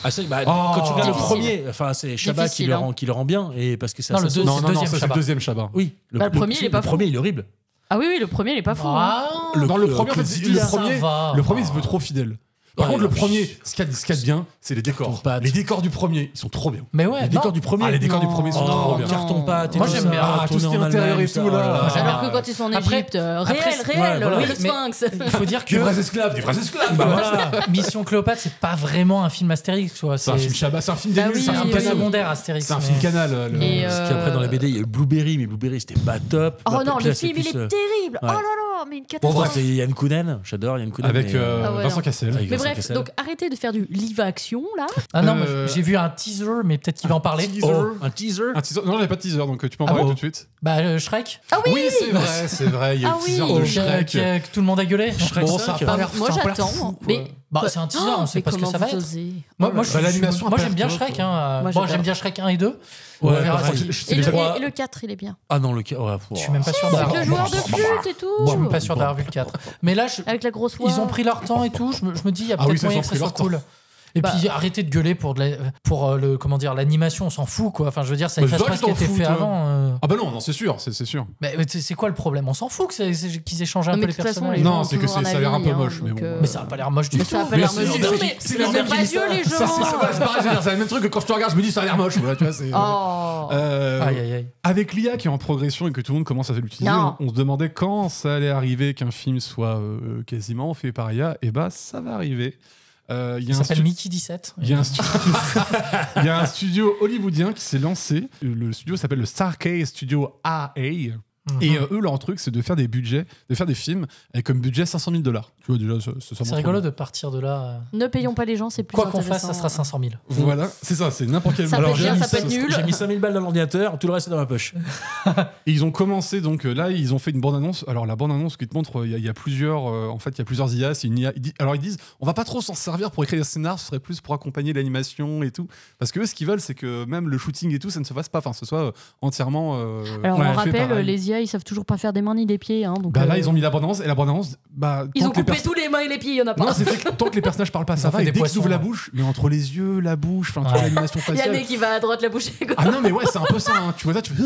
Ah, c'est bah, Oh. quand tu regardes le Difficile. premier, enfin, c'est Chabat Difficile, qui le rend bien. Et parce que ça. Non, le ça- deux- Non, c'est non, non, deuxième ça c'est Chabat. le deuxième Chabat. Oui. Bah, le premier, il est pas Le premier, il est horrible. Ah oui, le premier, il est pas fou. hein. Ah, Dans le premier, en fait, Claude le ça premier, va. le premier, il se veut trop fidèle. Par Ouais, contre, le non, premier, ce qu'il y a de bien, c'est les décors. Carton-pâte. Les décors du premier, ils sont trop bien. mais ouais, Les décors non. du premier. Ah, les décors du premier sont trop Oh, bien. carton-pâte. et Moi, tout j'aime ça. bien. Ah, tout ce Tourné qui est en intérieur Allemagne, et ça, tout, là. oh là. Alors que quand ils sont en Après- Égypte, après, réel, ouais, voilà. le Oui, mais- Sphinx. Il faut dire que Des vrais esclaves, des vrais esclaves. Bah voilà, Mission Cléopâtre, c'est pas vraiment un film Astérix, quoi. C'est un film Chabat, c'est un film des Bah nuls, oui, c'est un un film peu oui. canal. secondaire, Astérix. C'est un mais- film canal. Et, Parce qu'après, dans la BD, il y a le Blueberry, mais Blueberry, c'était pas top. Oh Bah, non, puis le là, c'est film, il plus, est terrible. Oh là là, mais une Bon, catastrophe. bref, il y a Yann Kounen. J'adore Yann Kounen. Avec mais, Ah ouais, Vincent non. Cassel. avec Mais Vincent bref, Cassel. donc arrêtez de faire du live action là. Ah non, moi, Euh, j'ai vu un teaser, mais peut-être qu'il va en parler. Oh, un teaser. Un teaser. Non, j'avais pas de teaser, donc tu peux en Ah parler bon tout de suite. Bah, Shrek. Ah oui, c'est vrai. Il y a Ah le teaser oui. de Oh, Shrek. Que tout le monde a gueulé. Shrek Bon, 5. ça a pas l'air. Moi ça a pas l'air j'attends. fou, quoi. Mais Bah, c'est un teaser, on sait mais pas ce que comment ça va vous être. osez Moi, Oh je, là là. l'animation a moi pas j'aime l'air bien top, Shrek. quoi. Hein. Moi, Bon, j'adore. j'aime bien Shrek 1 et 2. Ouais, On verra pareil. si- Et les le, et le 4, il est bien. Ah non, le cas. Ouais, Je suis même pas sûr Avec d'avoir le joueur de flûte et tout. Je suis même pas sûr d'avoir vu le 4. Mais là, Avec la grosse voix. ils ont pris leur temps et tout. Je me dis, il y a Ah oui, peut-être ça, ils moyen ont que ça pris soit leur temps. cool. Et Bah. puis arrêtez de gueuler pour le comment dire l'animation, on s'en fout quoi. Enfin je veux dire ça Bah, efface toi, pas tu ce qui a t'en été fous, fait toi. avant. Ah bah non, c'est sûr, c'est sûr. Mais c'est quoi le problème? On s'en fout qu'ils échangent un Non, peu mais les de toute façon, personnages. les Non, gens ont c'est que toujours ça a l'air un peu avis, moche, mais donc, bon. Mais ça a pas l'air moche du Mais tout. ça a pas l'air Mais moche c'est- du tout. c'est- Mais c'est mais leur c'est qui pas dit vieux ça. les Ça, gens. c'est pareil, c'est le même truc que quand je te regarde, je me dis ça a l'air moche. Voilà, tu vois, c'est. Oh. Aïe aïe aïe. Avec l'IA qui est en progression et que tout le monde commence à l'utiliser, Non. on se demandait quand ça allait arriver qu'un film soit quasiment fait par IA. Et bah, ça va arriver. Il y a Il un s'appelle Mickey 17. Il y a un studio hollywoodien qui s'est lancé. Le studio s'appelle le Starkey Studio AA. Et eux, leur truc, c'est de faire des budgets, de faire des films avec comme budget $500 000. Tu vois, déjà, ça C'est montre rigolo bien. de partir de là. Ne payons pas les gens, c'est plus Quoi qu'on fasse, intéressant. ça sera 500 000. Voilà, c'est ça, c'est n'importe quel Ça peut être j'ai bien, mis ça peut être nul. J'ai mis 5000 balles dans l'ordinateur, tout le reste est dans ma poche. Et ils ont commencé, donc là, ils ont fait une bande-annonce. Alors, la bande-annonce qui te montre, il y a plusieurs, en fait, il y a plusieurs IA. C'est une IA. Alors, ils disent, on va pas trop s'en servir pour écrire des scénars, ce serait plus pour accompagner l'animation et tout. Parce que eux, ce qu'ils veulent, c'est que même le shooting et tout, ça ne se fasse pas, enfin, ce soit entièrement. Alors ouais, on fait rappelle, pareil. les IA, ils savent toujours pas faire des mains ni des pieds. Hein, donc, Bah là, ils ont mis la bande-annonce, et la bande-annonce, bah. Ils tant ont que les coupé pers- tous les mains et les pieds, il y en a pas. Non, c'était que tant que les personnages parlent pas, ça ont va. fait Et des dès qu'ils poissons, ouvrent la là. bouche, mais entre les yeux, la bouche, enfin, entre Ouais. l'animation Il y faciale. en a qui va à droite, la bouche à gauche. Ah non, mais ouais, c'est un peu ça. Hein. Tu vois ça, tu fais.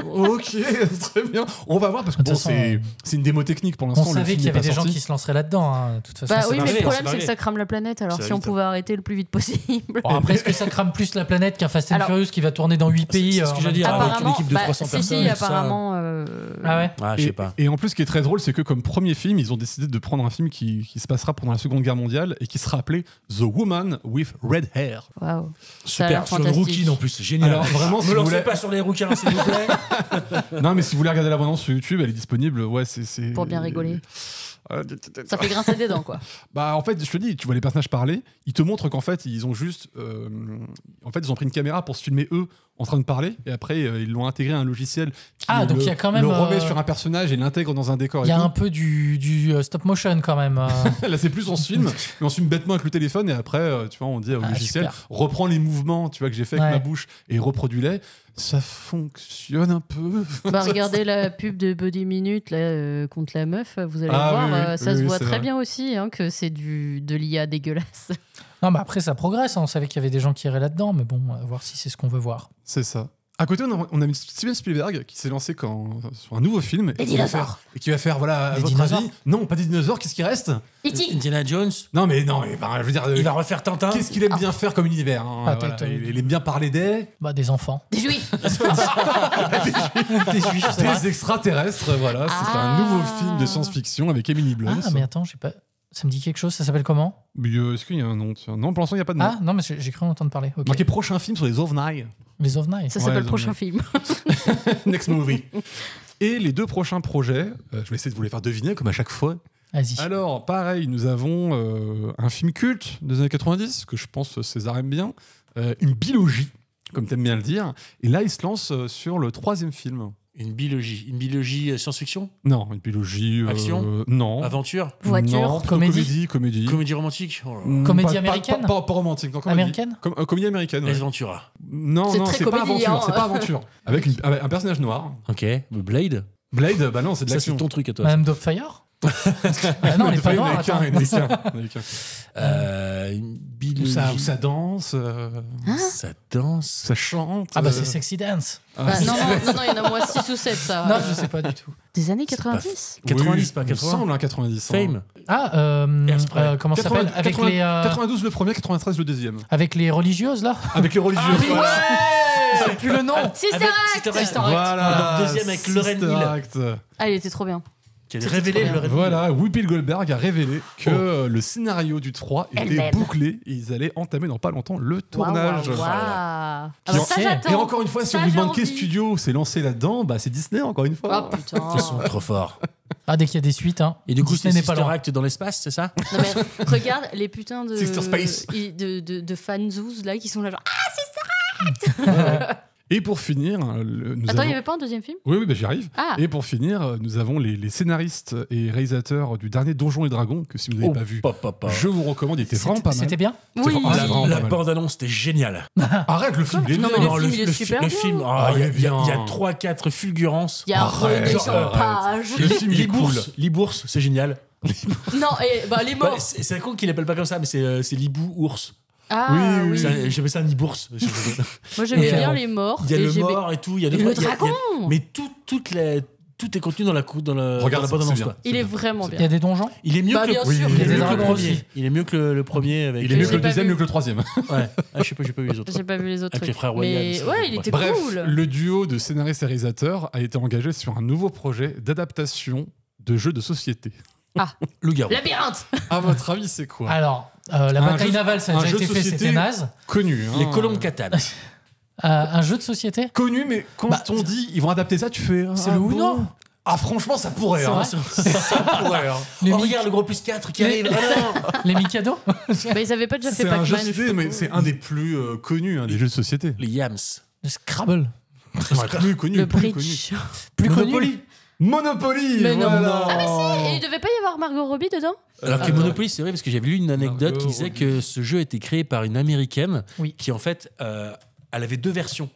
Ok, très bien. On va voir parce que De bon, toute façon, c'est une démo technique pour On l'instant. le savait film qu'il y n'est avait pas des gens sorti. qui se lanceraient là-dedans. Hein. De toute façon, Bah ça oui, va mais arriver. le problème, ça va c'est que arriver. ça crame la planète. Alors Ça si va on vite. pouvait arrêter le plus vite possible. Bon, après, est-ce que ça crame plus la planète qu'un Fast and Alors- Furious qui va tourner dans 8 pays c'est ce que en j'ai même dit, temps avec une Apparemment, équipe de bah, 300 si, personnes. si, et tout ça, apparemment. Ah ouais. Ah, je sais pas. Et en plus, ce qui est très drôle, c'est que comme premier film, ils ont décidé de prendre un film qui se passera pendant la Seconde Guerre mondiale et qui sera appelé The Woman with Red Hair. Waouh. Ça a l'air Super, sur le fantastique. rookie en plus, c'est génial. Alors, vraiment, si me vous lancez voulez- pas sur les rouquins, s'il vous plaît. Non, mais si vous voulez regarder l'abondance sur YouTube, elle est disponible. Ouais, c'est Pour bien rigoler. Euh, Ça fait grincer des dents, quoi. Bah en fait, je te dis, tu vois les personnages parler, ils te montrent qu'en fait, ils ont juste en fait, ils ont pris une caméra pour se filmer eux en train de parler et après ils l'ont intégré à un logiciel qui Donc il y a quand même, le remet sur un personnage et l'intègre dans un décor Il y et a tout. un peu du stop motion quand même. Là, c'est plus on se filme, mais on se filme bêtement avec le téléphone et après tu vois, on dit au logiciel super. reprends les mouvements, tu vois, que j'ai fait avec Ouais. ma bouche et reproduis-les. Ça fonctionne un peu. Bah, regardez la pub de Body Minute là, contre la meuf, vous allez Ah, voir, oui, oui, ça oui, se oui, voit c'est très vrai. bien aussi que c'est de l'IA dégueulasse. Non, mais après ça progresse. On savait qu'il y avait des gens qui iraient là-dedans, mais bon, à voir si c'est ce qu'on veut voir. C'est ça. À côté, on a Steven Spielberg qui s'est lancé sur un nouveau film et qui va faire voilà, à Des votre dinosaures avis, non, pas des dinosaures, qu'est-ce qui reste? Indiana Jones, Non, mais ben, je veux dire, il va refaire Tintin. qu'est-ce qu'il aime bien faire comme univers hein, Ah, voilà, t'as- il aime bien parler des Des enfants. Des juifs. Des juifs, c'est vrai. des extraterrestres. Voilà, c'est un nouveau film de science-fiction avec Emily Blunt. Ah, mais attends, j'ai pas. Ça me dit quelque chose. Ça s'appelle comment? Mais, est-ce qu'il y a un nom tiens non, pour l'instant, il n'y a pas de nom. Ah non, mais j'ai cru en entendre parler. Ok. Marqué prochain film sur les ovnis. Les ovnis. Ça s'appelle Ouais, le prochain non, film. Next movie. Et les deux prochains projets, je vais essayer de vous les faire deviner comme à chaque fois. Vas-y. Alors, pareil, nous avons un film culte des années 90, que je pense César aime bien, une bilogie, comme t'aimes bien le dire. Et là, il se lance sur le troisième film. Une biologie science-fiction, Non, une bilogie... Action non. aventure, Voiture. Non, plutôt Comédie. comédie. comédie romantique, oh là là. Comédie Pas- américaine pas romantique, non, comédie. Américaine Comédie américaine, ouais. Ace Ventura. Non, C'est non, très c'est pas comédie, aventure, hein. c'est pas aventure. Avec un personnage noir. Ok, Blade. Blade, bah non, c'est de Ça, l'action. c'est ton truc à toi. Madame Dogfire. Ah non, elle est pas Il y en noire. avait qu'un, attends. il y en avait qu'un, il y en avait qu'un. Une Où biologie. ça danse, Ça danse. ça chante. Ah bah c'est Sexy Dance. Bah, non, il y en a au moins 6 ou 7, ça. Non, je sais pas du tout. Des années 90. 90, pas Il me 80. semble, hein, 90. hein. Fame. Ah, comment ça s'appelle 92 le premier, 93 le deuxième. avec les religieuses là. Avec les religieux. voilà. J'ai plus le nom. Sister Avec Act. Sister Act. Voilà. Dans le deuxième avec Lorraine Sister Hill. Act. Ah, il était trop bien. Qui a révélé trop bien. Lorraine Hill. Voilà, Whoopi Goldberg a révélé que le scénario du 3 était Elle-même. bouclé et ils allaient entamer dans pas longtemps le tournage. Waouh, waouh, waouh. Ah bah ça, Et j'attends. Et encore une fois, si Ça, on vous j'ai demande quel envie. studio s'est lancé là-dedans, bah c'est Disney encore une fois. Oh putain. Ils sont trop forts. Ah dès qu'il y a des suites hein. Et du coup, Disney c'est n'est pas Sister loin. Act dans l'espace, c'est ça? Non mais regarde les putains de Sister Space. de fanzouz là qui sont là genre Et pour finir, nous Attends, il avons... y avait pas un deuxième film? Oui, bah, j'y arrive. Ah. Et pour finir, nous avons les scénaristes et réalisateurs du dernier Donjons et Dragons, que si vous n'avez pas vu, je vous recommande, il était vraiment pas mal. C'était bien. Oui. C'était vraiment La pas mal. bande-annonce, c'était génial. Arrête, le film, il est Non, bien. mais Non, film, il est super bien. film, Ah, il y a- il est il y a bien. 3-4 fulgurances. Il y a Arrête, René arrête. Page. Le film, il est cool. Libourse, c'est génial. Non, et bah les Bah, morts. c'est un con qu'il l'appelle pas comme ça, mais c'est Libou Ours. Ah Oui, oui. oui. J'appelle ça un Libourse. Moi j'aimais Et, bien les morts. Il y a et le j'aimais- mort et tout. Il y a Et deux, le trois- il y a- dragon. mais tout est contenu dans la Regarde, bande c'est annonce. bien. Quoi. Il est vraiment Il y a bien. des donjons. Il est mieux Bah, que bien le, sûr, il il y est a des mieux que le dragons premier. aussi. Il est mieux que le premier avec. Il est mieux J'ai que le pas deuxième, vu. mieux que le troisième. Ouais. Ah, j'ai pas vu les autres. J'ai pas vu les autres Avec les trucs. frères Mais Royal, ouais, il était Bref, cool. le duo de scénaristes et réalisateurs a été engagé sur un nouveau projet d'adaptation de jeux de société. Loup-garou. Labyrinthe. À votre avis, c'est quoi? Alors la Un bataille jeu- navale ça a un déjà jeu été de fait, société. c'était naze. Connu. Hein. Les colons de Catane. Un jeu de société. Connu, mais quand Bah, on dit ils vont adapter ça, tu fais. C'est le Uno. Ah, franchement, ça pourrait. C'est Hein. vrai. Ça pourrait. Hein. Les Oh, mi- regarde le gros plus 4 qui Les- arrive. Ah non. Les Mikado. Bah ils avaient pas déjà fait C'est un jeu de Pac-Man. société, mais c'est un des plus connus, des jeux de société. Les Yams. Le Scrabble. Plus connu, Le plus connu. Bridge. Plus Monopoly. connu. Monopoly. Mais non. Voilà. Ah mais si, et il devait pas y avoir Margot Robbie dedans? Alors que Monopoly, c'est vrai parce que j'avais lu une anecdote Margot qui disait Robbie. que ce jeu a été créé par une américaine Oui. qui en fait, elle avait deux versions.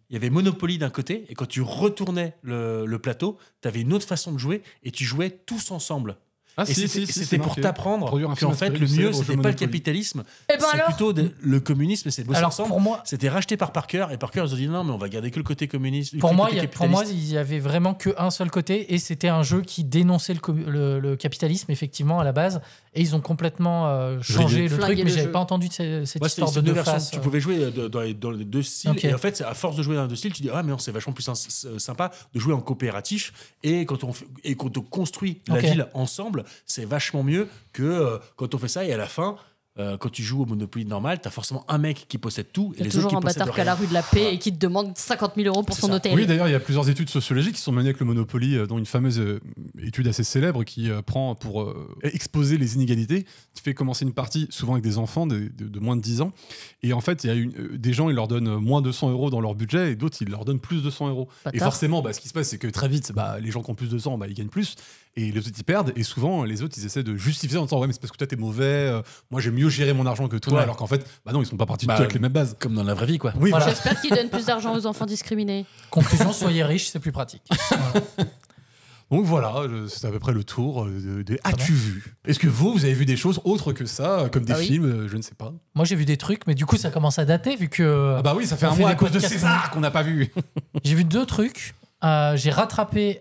Il y avait Monopoly d'un côté et quand tu retournais le plateau, tu avais une autre façon de jouer et tu jouais tous ensemble. Ah, Et si, c'était si, c'était pour marqué. t'apprendre Produire un qu'en film fait inspiré le du mieux célèbre jeu c'était pas le Monopoly. capitalisme, Eh ben c'est alors. plutôt le communisme, c'est de bosser Alors ensemble. pour moi, C'était racheté par Parker et Parker ils ont dit non mais on va garder que le côté communiste. Pour que le moi, côté pour moi, capitaliste. il y avait vraiment qu'un seul côté et c'était un jeu qui dénonçait le capitalisme effectivement à la base Et ils ont complètement changé le Flingué truc, mais le j'avais jeu. pas entendu cette Ouais, histoire de c'est deux deux versions. faces. Tu pouvais jouer dans les deux styles. Ok. Et en fait, à force de jouer dans les deux styles, tu dis ah mais non, c'est vachement plus sympa de jouer en coopératif. Et quand on construit la Ok. ville ensemble, c'est vachement mieux que quand on fait ça. Et à la fin, quand tu joues au Monopoly normal, t'as forcément un mec qui possède tout et Il y a les toujours autres un qui possèdent bâtard qui a la rien. rue de la paix et qui te demande 50 000 euros pour C'est son ça. hôtel. Oui, d'ailleurs, il y a plusieurs études sociologiques qui sont menées avec le Monopoly, dont une fameuse étude assez célèbre qui prend pour exposer les inégalités. Tu fais commencer une partie, souvent avec des enfants de moins de 10 ans. Et en fait, il y a des gens, ils leur donnent moins 200 euros dans leur budget et d'autres, ils leur donnent plus 200 euros. Et Bâtard. forcément, ce qui se passe, c'est que très vite, les gens qui ont plus de 200, ils gagnent plus. Et les autres, ils perdent. Et souvent, les autres, ils essaient de justifier en disant ouais, mais c'est parce que toi, t'es mauvais. Moi, j'ai mieux géré mon argent que toi. Ouais. Alors qu'en fait, non, ils sont pas partis du tout avec les mêmes bases. Comme dans la vraie vie, quoi. Oui, Voilà. J'espère qu'ils donnent plus d'argent aux enfants discriminés. Conclusion, soyez riches, c'est plus pratique. Voilà. Donc voilà, c'est à peu près le tour des Très As-tu vu ? Est-ce que vous avez vu des choses autres que ça, comme des Ah oui. films, je ne sais pas. Moi, j'ai vu des trucs, mais du coup, ça commence à dater vu que. Ah bah oui, ça fait on un fait mois à des cause de podcasts. César qu'on n'a pas vu. J'ai vu 2 trucs. J'ai rattrapé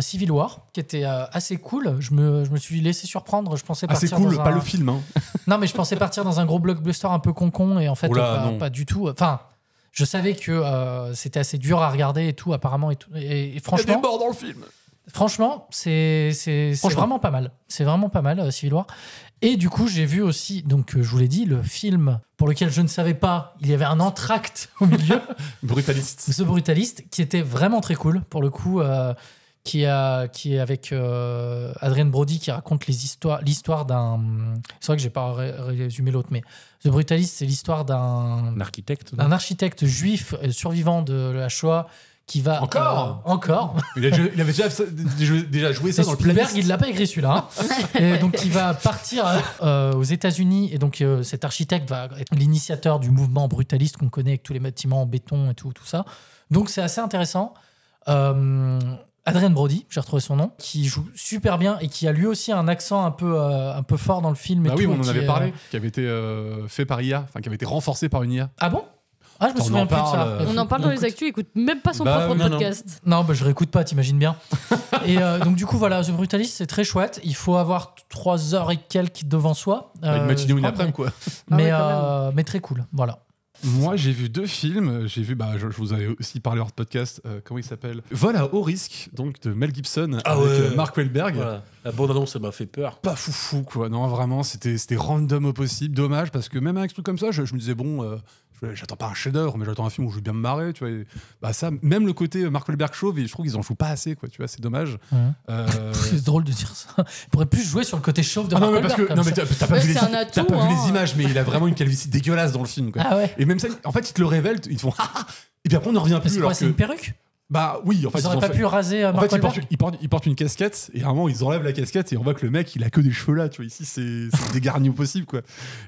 Civil War, qui était assez cool. Je me suis laissé surprendre. Je pensais Ah c'est partir cool, dans pas un... le film. Hein. Non, mais je pensais partir dans un gros blockbuster un peu con et en fait, Oula, non. pas du tout. Enfin, je savais que c'était assez dur à regarder et tout, apparemment. Et franchement, morts dans le film. franchement, c'est vraiment pas mal. C'est vraiment pas mal, Civil War. Et du coup, j'ai vu aussi, donc je vous l'ai dit, le film pour lequel je ne savais pas, il y avait un entracte au milieu, Brutaliste. The Brutalist, qui était vraiment très cool, pour le coup, qui est avec Adrien Brody, qui raconte l'histoire d'un... C'est vrai que j'ai pas résumé l'autre, mais The Brutalist, c'est l'histoire d'un architecte juif survivant de la Shoah qui va... Encore Il avait déjà joué ça dans le Spielberg, planiste. il l'a pas écrit celui-là. Hein. Et donc, il va partir aux États-Unis. Et donc, cet architecte va être l'initiateur du mouvement brutaliste qu'on connaît avec tous les bâtiments en béton et tout ça. Donc, c'est assez intéressant. Adrien Brody, j'ai retrouvé son nom, qui joue super bien et qui a lui aussi un accent un peu fort dans le film. Et Ah oui, tout, on en qui avait est, parlé, qui avait été fait par IA, enfin qui avait été renforcé par une IA. Ah bon? Ah, je me On souviens en plus de ça. parle, On en parle dans les actus, écoute même pas son Bah, propre non, podcast. Non, je réécoute pas, t'imagines bien. Et donc, du coup, voilà, The Brutalist, c'est très chouette. Il faut avoir 3 heures et quelques devant soi. Une matinée ou une je crois, après-midi, quoi. Mais, Ah ouais, mais très cool, voilà. Moi, j'ai vu 2 films. J'ai vu, je vous avais aussi parlé hors de podcast. Comment il s'appelle ? Vol à haut risque, donc de Mel Gibson avec Mark Wahlberg. Voilà. La bande-annonce, ça m'a fait peur. Pas foufou, quoi. Non, vraiment, c'était random au possible. Dommage, parce que même avec un truc comme ça, je me disais, bon, j'attends pas un chef-d'œuvre, mais j'attends un film où je vais bien me marrer, tu vois. Et, ça, même le côté Mark Wahlberg chauve, je trouve qu'ils en jouent pas assez, quoi. Tu vois, c'est dommage. C'est drôle de dire ça. Il pourrait plus jouer sur le côté chauve de Ah Mark non, mais parce que Wahlberg, comme ça. t'as pas Ouais, vu, c'est un atout, t'as pas vu hein. les images, mais il a vraiment une calvitie dégueulasse dans le film, quoi. Ah ouais. Et même ça, en fait, ils te le révèlent, ils te font et puis après on ne revient Mais plus. c'est Alors quoi, c'est que une perruque? bah oui, en fait, Ils auraient ont pas fait- pu raser En Mark fait, Wahlberg? il porte une casquette et à un moment ils enlèvent la casquette et on voit que le mec il a que des cheveux là, tu vois. Ici c'est dégarni au possible, quoi.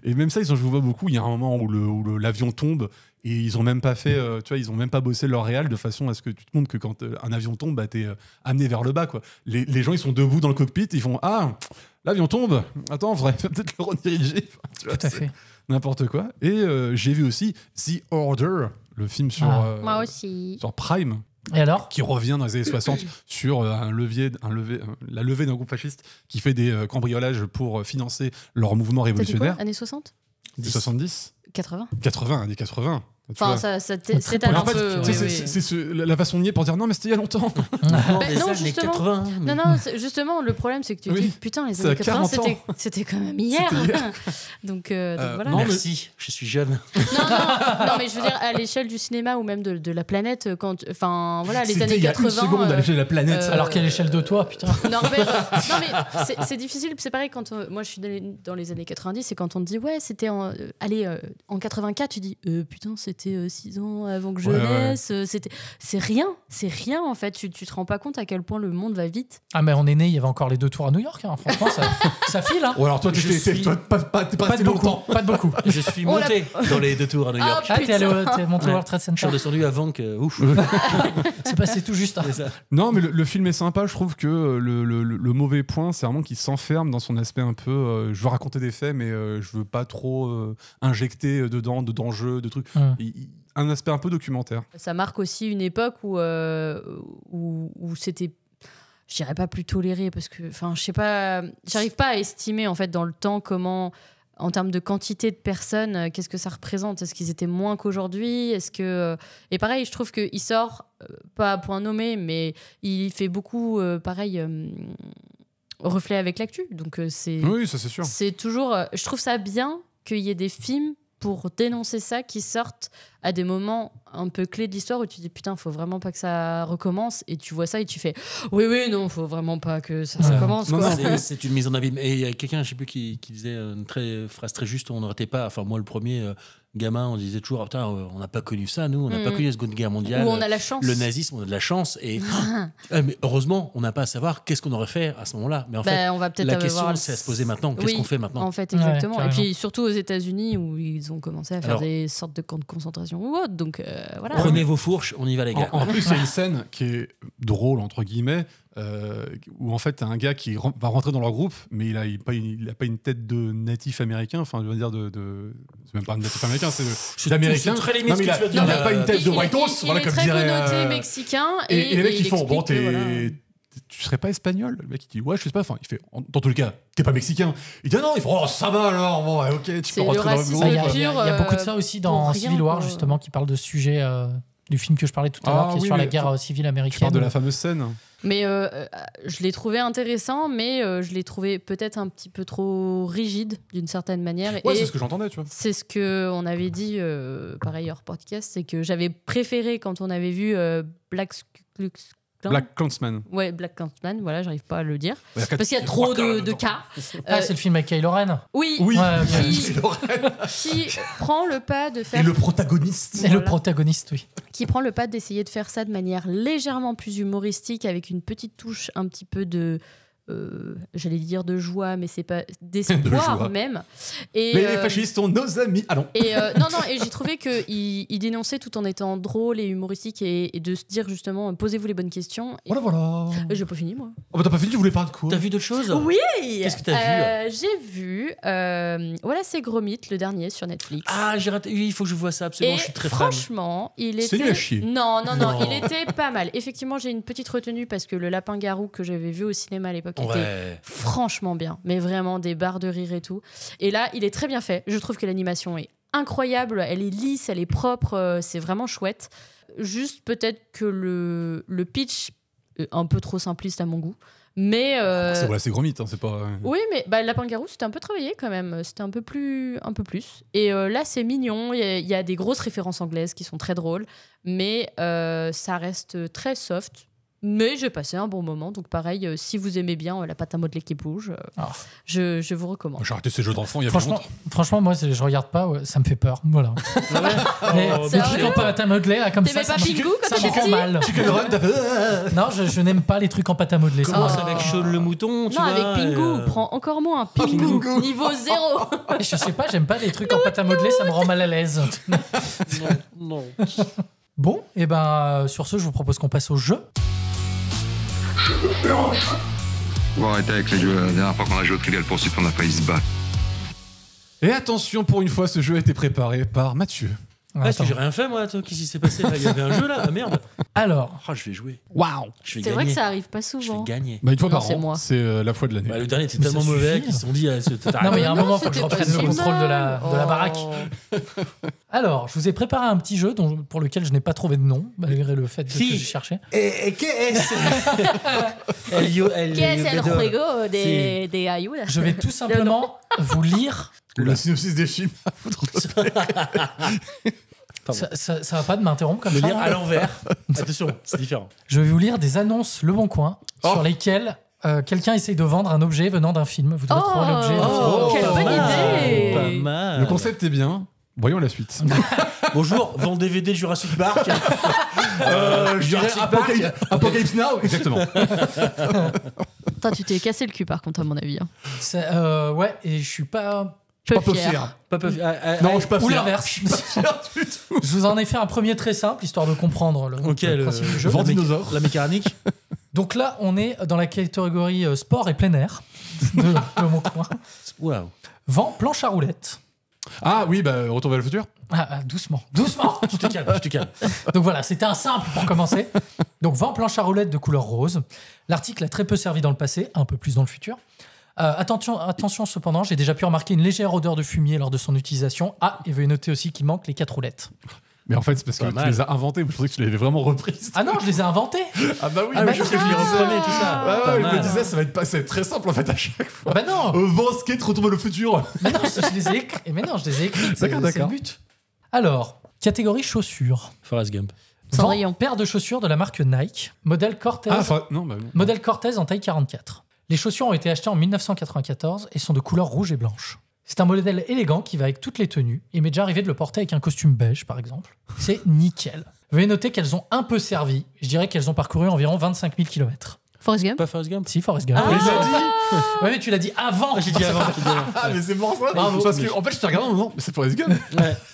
Et même ça ils en jouent pas beaucoup. Il y a un moment où l'avion tombe et ils ont même pas fait, tu vois, ils ont même pas bossé leur réal de façon à ce que tu te montres que quand un avion tombe, bah t'es amené vers le bas, quoi. Les gens ils sont debout dans le cockpit, ils font l'avion tombe. Attends, on devrait peut-être le rediriger. Enfin, tu vois, Tout à c'est fait. n'importe quoi. Et j'ai vu aussi The Order, le film sur Moi aussi. sur Prime, Et alors? qui revient dans les années 60 sur la levée d'un groupe fasciste qui fait des cambriolages pour financer leur mouvement T'as dit quoi? révolutionnaire. Années 60? Des 70 80? 80, années 80. tu Enfin, vois. ça s'étale En un fait, peu. tu sais, oui, oui. c'est la façon de nier pour dire non, mais c'était il y a longtemps. Bah, non, des années justement. 80. Non, non, justement, le problème c'est que tu Oui. dis putain, les C'est années à 80 40 ans. c'était quand même hier. C'était hier. donc voilà. non, mais- Merci, je suis jeune. Non, mais je veux dire, à l'échelle du cinéma ou même de la planète, enfin voilà, les C'était années il y a 80. une seconde à l'échelle de la planète. Alors qu'à l'échelle de toi, putain. Norbert, non mais c'est difficile, c'est pareil quand moi je suis dans les années 90 et quand on te dit ouais c'était en 84 tu dis putain c'était 6 ans avant que je Ouais, naisse, c'est rien en fait, tu te rends pas compte à quel point le monde va vite. Ah, mais on est né, il y avait encore les 2 tours à New York, hein. Franchement, ça file, hein. Ou alors toi, Je t'es suis- pas Pas resté de beaucoup. longtemps. Pas de beaucoup. Je suis On monté dans les 2 tours à New York. Ah, Ah, t'es monté au World Trade Je suis Center. redescendu avant que. Ouf. C'est passé tout juste. Hein. C'est ça. Non, mais le film est sympa. Je trouve que le mauvais point, c'est vraiment qu'il s'enferme dans son aspect un peu. Je veux raconter des faits, mais je veux pas trop injecter dedans d'enjeux, de trucs. Un aspect un peu documentaire. Ça marque aussi une époque où c'était, je dirais pas plus toléré parce que, enfin, je sais pas, j'arrive pas à estimer en fait dans le temps comment, en termes de quantité de personnes, qu'est-ce que ça représente. Est-ce qu'ils étaient moins qu'aujourd'hui? Est-ce que et pareil, je trouve qu'il sort pas à point nommé, mais il fait beaucoup pareil. Reflet avec l'actu, donc c'est. Oui, ça c'est sûr. C'est toujours. Je trouve ça bien qu'il y ait des films pour dénoncer ça qui sortent à des moments un peu clés de l'histoire où tu te dis putain, faut vraiment pas que ça recommence, et tu vois ça et tu fais oui, non, faut vraiment pas que ça commence. Non, quoi. c'est une mise en abîme. Et il y a quelqu'un, je sais plus, qui disait une phrase très juste, on n'arrêtait pas, enfin moi le premier gamin, on disait toujours putain, on n'a pas connu ça, nous, on n'a pas connu la Seconde Guerre mondiale. Où on a la chance. Le nazisme, on a de la chance. Et mais heureusement, on n'a pas à savoir qu'est-ce qu'on aurait fait à ce moment-là. Mais en fait, on va peut-être la question, c'est à se poser maintenant. Qu'est-ce qu'on fait maintenant? En fait, exactement. Ouais, et puis surtout aux États-Unis où ils ont commencé à faire des sortes de camps de concentration ou autre. Donc voilà. Prenez vos fourches, on y va les gars. En plus, il y a une scène qui est drôle, entre guillemets, où en fait, t'as un gars qui va rentrer dans leur groupe, mais il a pas une tête de natif américain, enfin, je veux dire, c'est même pas un natif américain, c'est d'américain. C'est très limite Non, ce mais que tu vas il dire. a pas une tête de White House, voilà, comme il est dirait. très connoté mexicain. Et les mecs, ils font, bon, explique que, voilà. tu serais pas espagnol? Le mec, il dit, ouais, je sais pas. Enfin, il fait, dans tous les cas, t'es pas mexicain. Il dit, ah non, il fait, oh, ça va alors, bon, ouais, ok, tu C'est peux rentrer dans le racisme groupe. Il y pur, a beaucoup de ça aussi dans pour rien, Civil War, quoi. justement, qui parle de sujet du film que je parlais tout à l'heure, qui est oui, sur la mais guerre civile Tu américaine. parles de la fameuse scène. Mais je l'ai trouvé intéressant, mais je l'ai trouvé peut-être un petit peu trop rigide d'une certaine manière. Ouais, et c'est ce que j'entendais, tu vois. c'est ce qu'on avait dit, pareil hors podcast, c'est que j'avais préféré quand on avait vu Black Clansman. Ouais, Black Clansman, voilà, j'arrive pas à le dire. Ouais, Parce qu'il y a trop de cas. Ah, c'est le film avec Kylo Ren. Oui, Oui, Ouais, ok. qui prend le pas de faire Et le protagoniste. C'est le protagoniste, oui. qui prend le pas d'essayer de faire ça de manière légèrement plus humoristique, avec une petite touche un petit peu de j'allais dire de joie, mais c'est pas d'espoir joie. même. Et, Mais les fascistes sont nos amis. Ah non. et et j'ai trouvé que il dénonçait tout en étant drôle et humoristique, et de se dire justement posez-vous les bonnes questions. Et Voilà. j'ai pas fini moi. Oh, bah t'as pas fini, tu voulais parler de quoi? T'as vu d'autres choses? Oui. Qu'est-ce que t'as vu? J'ai vu voilà, c'est Gromit, le dernier sur Netflix. Ah, j'ai raté. Oui, il faut que je vois ça absolument. Et Je suis très fan. franchement, il C'est était. nul à chier. Non, Non. il était pas mal. Effectivement, j'ai une petite retenue parce que le lapin-garou que j'avais vu au cinéma à l'époque était Ouais. franchement bien, mais vraiment des barres de rire et tout. Et là, il est très bien fait. Je trouve que l'animation est incroyable, elle est lisse, elle est propre, c'est vraiment chouette. Juste peut-être que le pitch est un peu trop simpliste à mon goût. Mais C'est Gromit, hein, c'est pas. oui, mais bah, Lapin-Garou, c'était un peu travaillé quand même. C'était un peu plus. Et là, c'est mignon. Il y a des grosses références anglaises qui sont très drôles. Mais ça reste très soft. Mais j'ai passé un bon moment. Donc, pareil, si vous aimez bien la pâte à modeler qui bouge, je vous recommande. J'ai arrêté ces jeux d'enfants il y a pas Franchement, moi, je regarde pas, ouais, ça me fait peur. Voilà. Mais Oh, des c'est trucs vrai en pâte à modeler, là, comme T'aimais ça, pas ça Pingu me- quand ça t'étais me rend petit mal. Chicken Run, t'as fait. Non, je n'aime pas les trucs en pâte à modeler. ça Commence me- avec Shaun le mouton, tu Non, vois. avec Pingu, prends encore moins. Pingu, Pingu. niveau 0. Je sais pas, j'aime pas les trucs en pâte à modeler, ça me rend mal à l'aise. Non. Bon, et ben sur ce, je vous propose qu'on passe au jeu. On va arrêter avec les jeux. La dernière fois qu'on a joué au Trivial Pursuit, on a failli se battre. Et attention, pour une fois, ce jeu a été préparé par Mathieu. Ah, Attends. j'ai rien fait, moi. Toi, qu'est-ce qui s'est passé là? Il y avait un jeu là. Ah merde. Alors, Ah, je vais jouer. Waouh! Je vais C'est gagner. vrai que ça arrive pas Je vais souvent. gagner. Bah, une fois Non, par c'est an, moi. c'est la fois de l'année. Bah, le dernier était Mais tellement ça mauvais suffit. qu'ils se sont dit. non, mais il y a un Non, moment, faut que je c'était reprenne pas le si contrôle de mal. la baraque. Alors, je vous ai préparé un petit jeu pour lequel je n'ai pas trouvé de nom, malgré le fait que Si. j'ai cherché. Et qu'est-ce Qu'est-ce que le juego des ayudas? Je vais tout simplement vous lire. La synopsis des films. Ça va pas de m'interrompre comme Le ça. lire hein. à l'envers. Attention, c'est différent. Je vais vous lire des annonces Le Bon Coin Oh. sur lesquelles quelqu'un essaye de vendre un objet venant d'un film. Vous devez trouver l'objet. d'un film. Oh, quelle pas bonne mal, idée. Pas mal. Le concept est bien. Voyons la suite. Bonjour, vend DVD Jurassic Park. Je dirais Jurassic Park. Apocalypse Now. Exactement. Attends, tu t'es cassé le cul par contre, à mon avis. Ouais, et je suis pas. Pas Peu fier. fier. Pas peu- Non, je suis pas Ou fier. l'inverse. Fier du tout. Je vous en ai fait un premier très simple, histoire de comprendre Ok, le principe du jeu. Vent dinosaure. La mécanique. Donc là, on est dans la catégorie sport et plein air de Mon Coin. Waouh. Vent planche à roulettes. Ah oui, bah Retour vers le futur. Doucement. Tu te calmes. Donc voilà, c'était un simple pour commencer. Donc 20 planches à roulettes de couleur rose. L'article a très peu servi dans le passé, un peu plus dans le futur. Attention cependant, j'ai déjà pu remarquer une légère odeur de fumier lors de son utilisation. Et veuillez noter aussi qu'il manque les 4 roulettes. Mais en fait, c'est parce que tu les as inventées. Je pensais que tu les avais vraiment reprises. Ah non, je les ai inventées. Ah bah oui, Ah, mais je sais que je les reprenais, tout ça. Ah ouais, je me disais, ça va être très simple en fait à chaque fois. Bah non. Vent, skate, Retour vers le futur. Mais non, je les ai écrites. Mais non, je les ai écrites. D'accord. C'est le but. Alors, catégorie chaussures. Forrest Gump. Cendrillon. Paire de chaussures de la marque Nike, modèle Cortez. Non. Modèle Cortez en taille 44. Les chaussures ont été achetées en 1994 et sont de couleur rouge et blanche. C'est un modèle élégant qui va avec toutes les tenues. Il m'est déjà arrivé de le porter avec un costume beige, par exemple. C'est nickel. Veuillez noter qu'elles ont un peu servi. Je dirais qu'elles ont parcouru environ 25 000 km. Forrest Gump. Pas Forrest Gump. Si, Forrest Gump. Ouais, mais tu l'as dit avant. J'ai dit avant. Ah, mais c'est bon ça. Bravo. Parce que en fait, je t'ai regardé en me disant, mais c'est Forrest Gump.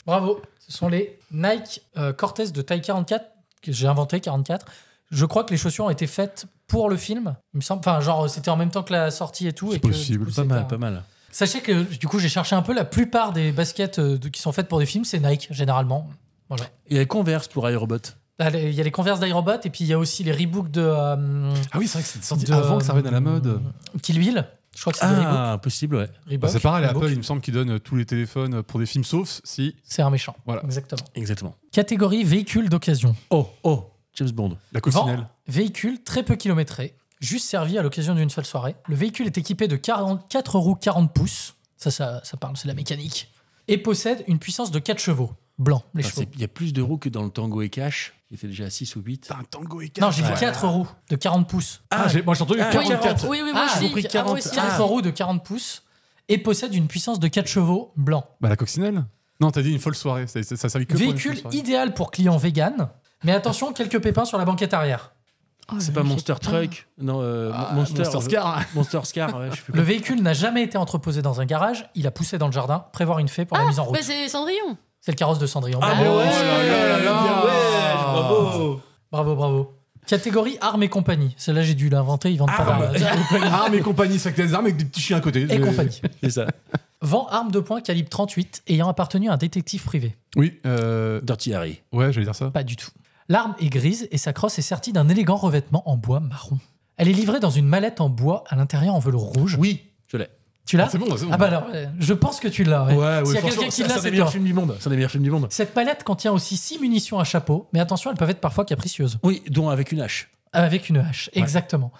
Bravo. Ce sont les Nike Cortez de taille 44 que j'ai inventé, 44. Je crois que les chaussures ont été faites pour le film, il me semble. Enfin, genre, c'était en même temps que la sortie et tout. C'est et que, possible. du coup, Pas mal. Sachez que, du coup, j'ai cherché un peu. La plupart des baskets qui sont faites pour des films, c'est Nike, généralement. Voilà. Il y a Converse pour iRobot. Il y a les Converse d'iRobot et puis il y a aussi les Reebok de... Ah oui, c'est vrai que c'est sorti avant que ça revienne à la mode. Kill Bill. Je crois que c'est des Reebok. Ah, possible, ouais. Reebok, C'est pareil, Reebok. Apple, il me semble qu'il donne tous les téléphones pour des films, sauf si... C'est un méchant. Voilà. Exactement. Catégorie véhicule d'occasion. Oh, James Bond. La coccinelle. Véhicule très peu kilométré, juste servi à l'occasion d'une seule soirée. Le véhicule est équipé de 4 roues 40 pouces. Ça parle, c'est la mécanique. Et possède une puissance de 4 chevaux. Blanc, les chevaux. Il y a plus de roues que dans le Tango et Cash. Il était déjà 6 ou 8. Un Tango et Cash. Non, j'ai dit 4 roues de 40 pouces. Moi j'ai entendu 44. Oui, moi j'ai aussi. compris 40. 4 roues de 40 pouces et possède une puissance de 4 chevaux blancs. Bah la coccinelle. Non, t'as dit une folle soirée. Ça servait que pour une Véhicule folle soirée. idéal pour clients vegan. Mais attention, quelques pépins sur la banquette arrière. C'est pas Monster Truck. Non, Monster Scar. Monster Scar, ouais, je sais plus Le véhicule n'a jamais été entreposé dans un garage. Il a poussé dans le jardin. Prévoir une fée pour la mise en route. Bah c'est Cendrillon. C'est le carrosse de Cendrillon. Ah, Bravo. bravo. Bravo. Catégorie armes et compagnie. Celle-là, j'ai dû l'inventer. Ils vendent pas d'armes. Armes et compagnie, c'est que des armes avec des petits chiens à côté. Et compagnie. C'est ça. Vend arme de poing calibre 38 ayant appartenu à un détective privé. Oui. Dirty Harry. Ouais, j'allais dire ça. Pas du tout. L'arme est grise et sa crosse est sertie d'un élégant revêtement en bois marron. Elle est livrée dans une mallette en bois à l'intérieur en velours rouge. Oui, je l'ai. Tu l'as ? C'est bon. Ah bah alors, je pense que tu l'as. Ouais. S'il y a franchement, quelqu'un qui c'est l'a, un c'est des meilleurs toi. films du monde. C'est un des meilleurs films du monde. Cette mallette contient aussi 6 munitions à chapeau, mais attention, elles peuvent être parfois capricieuses. Oui, dont avec une hache. Avec une hache, exactement.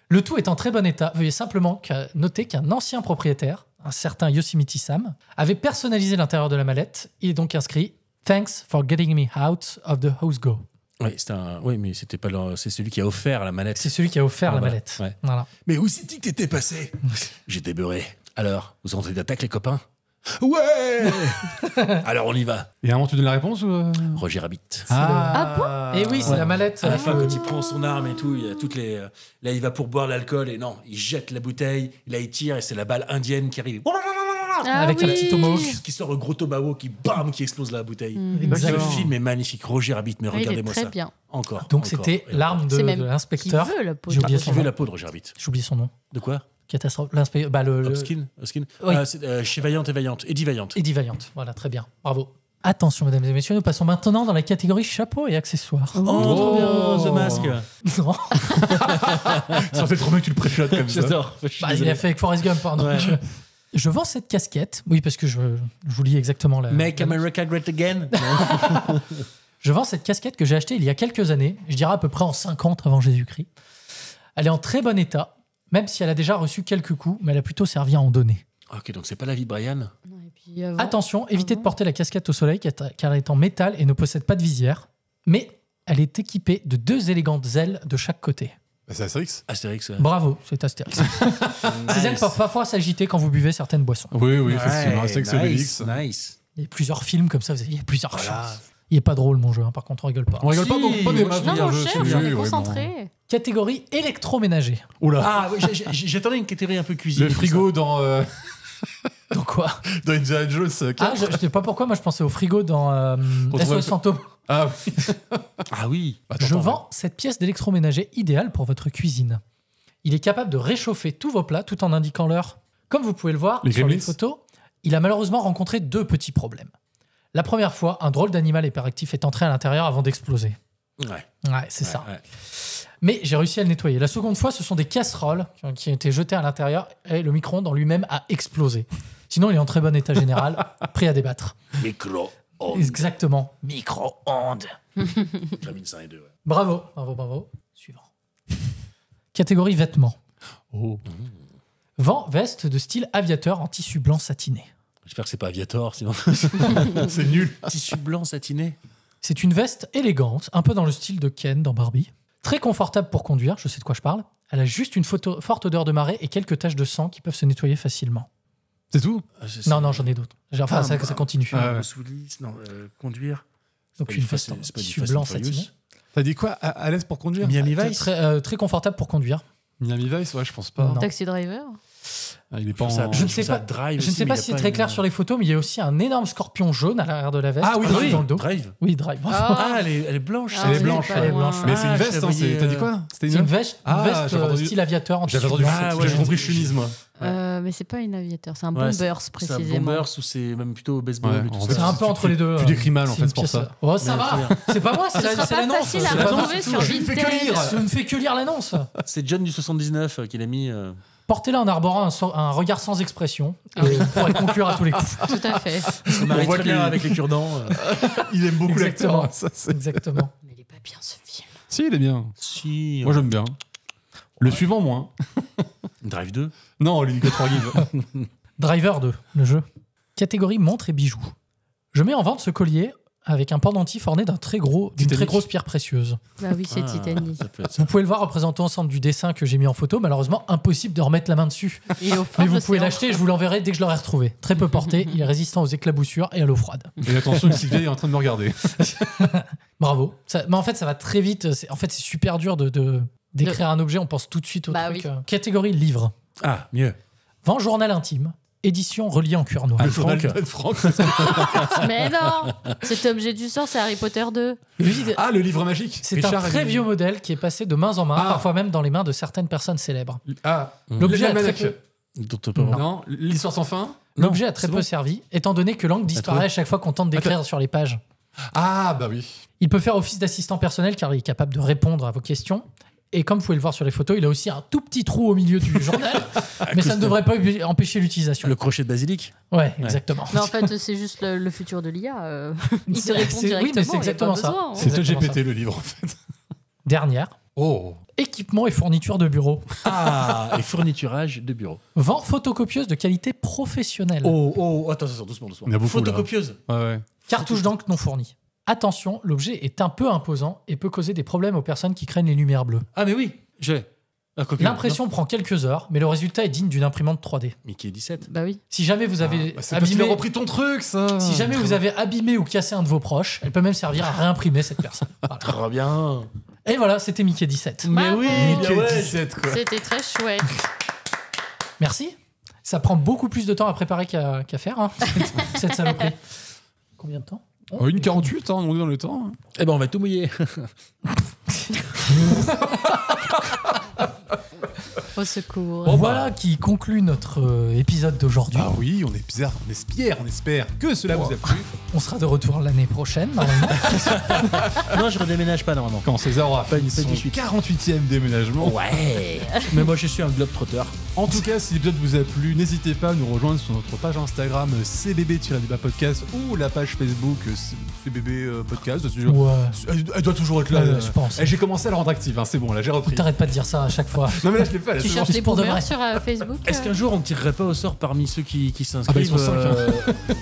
Le tout est en très bon état. Veuillez simplement noter qu'un ancien propriétaire, un certain Yosemite Sam, avait personnalisé l'intérieur de la mallette. Il est donc inscrit « Thanks for getting me out of the house go ». Oui, mais c'était pas c'est celui qui a offert la mallette. C'est celui qui a offert la voilà. mallette. Ouais. Voilà. Mais où c'est-il que t'étais passé? J'étais beurré. Alors, vous entrez d'attaque les copains? Ouais. Alors on y va. Et à un moment, tu donnes la réponse ou Roger Rabbit. Et oui, c'est la mallette. À la fin, quand il prend son arme et tout, il y a toutes les. Là, il va pour boire l'alcool et non, il jette la bouteille, là, il tire et c'est la balle indienne qui arrive. Avec un petit tomahawk. Qui sort le gros tomahawk qui explose la bouteille. Le Exactement. film est magnifique. Roger Rabbit, mais Il est regardez-moi très ça. bien. Encore. Donc c'était l'arme de l'inspecteur. Qui veut la peau J'ai oublié Qui son veut nom. la peau de Roger Rabbit? J'ai oublié son nom. De quoi? Catastrophe. L'inspecteur. Bah, le... Hopkins. Oui. Chez Vaillant et Vaillant. Eddie Vaillant. Eddie Valiant. Voilà, très bien. Bravo. Attention, mesdames et messieurs, nous passons maintenant dans la catégorie chapeau et accessoires. Oh, trop bien, The Mask. Non. Ça fait trop bien que tu le préchotes comme ça. J'adore. Je suis Bah, il désolé. a fait avec Forrest Gump. Pardon. Ouais. Je vends cette casquette. Oui, parce que je vous lis exactement la. Make America Great Again. Je vends cette casquette que j'ai achetée il y a quelques années, je dirais à peu près en 50 avant Jésus-Christ. Elle est en très bon état, même si elle a déjà reçu quelques coups, mais elle a plutôt servi à en donner. Ok, donc c'est pas la vie de Brian. Et puis avant- Attention, évitez de porter la casquette au soleil car elle est en métal et ne possède pas de visière, mais elle est équipée de 2 élégantes ailes de chaque côté. Bah, c'est Astérix. Astérix. Bravo, c'est Astérix. Ces ailes peuvent parfois s'agiter quand vous buvez certaines boissons. Oui, effectivement. Astérix et Obélix. Nice. Il y a plusieurs films comme ça, il y a plusieurs choses. Il est pas drôle mon jeu, hein, par contre on rigole pas. On rigole pas, donc pas des masses. Non, de on jeux, cherche, c'est on jeu, est ouais, concentré. Catégorie électroménager. Oula. Ah, oui, j'attendais une catégorie un peu cuisine. Le frigo dans Donc quoi? Indiana Jones 4. Ah, je sais pas pourquoi, moi je pensais au frigo dans SOS Fantôme. Ah oui. Ah oui. Je vends cette pièce d'électroménager idéale pour votre cuisine. Il est capable de réchauffer tous vos plats tout en indiquant l'heure. Comme vous pouvez le voir Les sur les Gremlins. photos, il a malheureusement rencontré 2 petits problèmes. La première fois, un drôle d'animal hyperactif est entré à l'intérieur avant d'exploser. Ouais, c'est ça. Ouais. Mais j'ai réussi à le nettoyer. La seconde fois, ce sont des casseroles qui ont été jetées à l'intérieur et le micro-ondes en lui-même a explosé. Sinon, il est en très bon état général, prêt à débattre. Micro-ondes. Exactement. Micro-ondes. J'ai mis 1 et 2. Ouais. Bravo. Suivant. Catégorie vêtements. Veste de style aviateur en tissu blanc satiné. J'espère que c'est pas Aviator, sinon C'est nul. tissu blanc satiné. C'est une veste élégante, un peu dans le style de Ken dans Barbie. Très confortable pour conduire, je sais de quoi je parle. Elle a juste une forte odeur de marée et quelques taches de sang qui peuvent se nettoyer facilement. C'est tout? Non, j'en ai d'autres. Enfin, ça continue. Conduire. Donc une veste en tissu blanc satiné. T'as dit quoi? À l'aise pour conduire? Miami Vice. Très confortable pour conduire. Miami Vice, ouais, je pense pas. Non. Taxi Driver. Il est pas en... Je ne sais pas, si c'est très clair sur les photos, mais il y a aussi un énorme scorpion jaune à l'arrière de la veste. Ah oui, dans le dos. Drive. Oui, Drive. Elle est blanche. Elle est blanche. Elle est blanche. Mais c'est une veste, hein, t'as dit quoi? C'est une veste j'avais entendu- style aviateur en tissu J'avais entendu, blanc. j'avais compris chemise, moi. Mais c'est pas un aviateur, c'est un bombers C'est un précisément. bombers ou c'est même plutôt baseball. Ouais, et tout en ça. fait, C'est un peu entre les deux. Tu décris mal, en C'est fait, une c'est pour pièce- ça. Oh, ça Mais va. très bien. C'est pas moi, Ce sera c'est pas l'annonce. facile à C'est l'annonce. retrouver sur Je ne fais que Vinted. lire. Je ne fais que lire l'annonce. C'est John du 79 qui l'a mis. Portez-la en arborant un regard sans expression et vous pourrez conclure à tous les coups. Tout à fait. Ça marie voit très qu'il- bien avec les cure-dents. Il aime beaucoup Exactement. l'acteur. Ça, c'est- Exactement. Mais il est pas bien ce film. Si, il est bien. Si. Moi, j'aime bien. Le suivant, moins. Drive 2. Non, Olivier Forgive. Driver 2, le jeu. Catégorie montres et bijoux. Je mets en vente ce collier avec un pendentif orné d'une très grosse pierre précieuse. Bah oui, c'est Titanic. Ça peut être ça. Vous pouvez le voir représenté ensemble du dessin que j'ai mis en photo. Malheureusement, impossible de remettre la main dessus. Il est au fond Mais de vous pouvez l'océan. l'acheter et je vous l'enverrai dès que je l'aurai retrouvé. Très peu porté, il est résistant aux éclaboussures et à l'eau froide. Et attention, Sylvia est en train de me regarder. Bravo. Mais en fait, ça va très vite. C'est super dur d'écrire un objet. On pense tout de suite au Bah truc. oui. Catégorie livre. Ah, mieux. Vent journal intime. Édition reliée en cuir noir. Le journal Franck. de Franck. Mais non, cet objet du sort, c'est Harry Potter 2. Ah, le livre magique. C'est un Richard très et- vieux modèle qui est passé de main en main, Ah. parfois même dans les mains de certaines personnes célèbres. Ah, L'objet a très l'almanach. peu- Dont on peut voir. Non, l'histoire sans fin. L'objet a très c'est peu bon. servi, étant donné que l'angle disparaît à chaque fois qu'on tente d'écrire sur les pages. Ah, bah oui. Il peut faire office d'assistant personnel car il est capable de répondre à vos questions. Et comme vous pouvez le voir sur les photos, il a aussi un tout petit trou au milieu du journal, mais ça ne devrait pas empêcher l'utilisation. Le crochet de basilic. Ouais, exactement. Mais en fait, c'est juste le futur de l'IA. Il te répond Oui, directement. mais c'est exactement il y a pas ça. besoin, hein. C'est exactement ChatGPT le livre, en fait. Dernière, Oh. équipement et fourniture de bureau. Ah, et fourniturage de bureau. Vent photocopieuse de qualité professionnelle. Attends, doucement. Il y en a beaucoup, là. Photocopieuse. Ouais, ouais. Cartouche d'encre non fournie. Attention, l'objet est un peu imposant et peut causer des problèmes aux personnes qui craignent les lumières bleues. Ah, mais oui, j'ai. Ah, quoique, L'impression prend quelques heures, mais le résultat est digne d'une imprimante 3D. non. Mickey 17. Bah oui. Si jamais vous avez Bah, c'est parce qu'il a abîmé, repris ton truc, ça. si jamais vous avez abîmé ou cassé un de vos proches, elle peut même servir à réimprimer cette personne. Voilà. Très bien. Et voilà, c'était Mickey 17. Mais oui, Mickey ouais. 17, quoi. C'était très chouette. Merci. Ça prend beaucoup plus de temps à préparer qu'à faire, hein, cette saloperie. Combien de temps? Oh, 1,48, hein, on est dans le temps. hein. Eh ben, on va tout mouiller. Au secours. Voilà qui conclut notre épisode d'aujourd'hui. Ah oui, on espère que cela vous a plu. On sera de retour l'année prochaine, normalement. Non, je redéménage pas normalement. Quand César aura fait Pas son du suite. 48e déménagement. Ouais. Mais moi, je suis un globe-trotteur. En tout cas, si l'épisode vous a plu, n'hésitez pas à nous rejoindre sur notre page Instagram CBB-débat podcast ou la page Facebook CBB podcast. Ouais. Elle doit toujours être là. Ouais, je pense. J'ai commencé à la rendre active, hein, c'est bon, là j'ai repris. T'arrêtes pas de dire ça à chaque fois. Non mais là je l'ai fait, là, Tu c'est cherches bon. des pour de boomers vrai. sur Facebook Est-ce qu'un jour, on ne tirerait pas au sort parmi ceux qui Ah bah, ils s'inscrivent sont 5,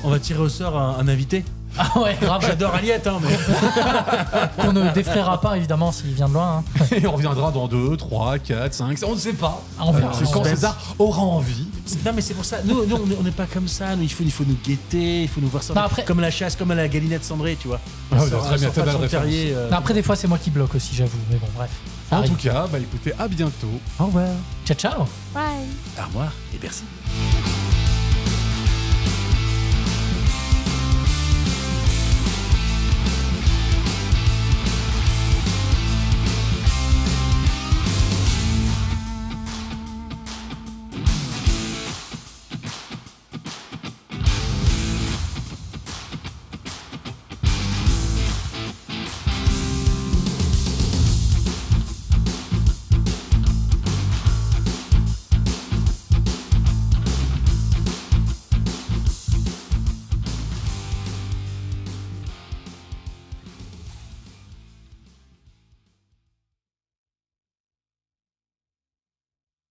on va tirer au sort un invité. Ah ouais, grave. J'adore Aliette, hein, mais... Qu'on ne défraiera pas, évidemment, s'il vient de loin. Hein. Et on reviendra dans 2, 3, 4, 5, on ne sait pas. On verra. C'est quand suspense. César aura envie. Non, mais c'est pour ça. Nous on n'est pas comme ça. Nous, il faut nous guetter, il faut nous voir ça. Non, après- Comme la chasse, comme à la galinette cendrée, tu vois. Ah, On sort- très bien, on sort t'as pas de la son référence. terrier, Non, après, des fois, c'est moi qui bloque aussi, j'avoue. Mais bon, bref. Ça En arrive. tout cas, bah écoutez, à bientôt. Au revoir. Ciao, ciao. Bye. Armoire et Bercy.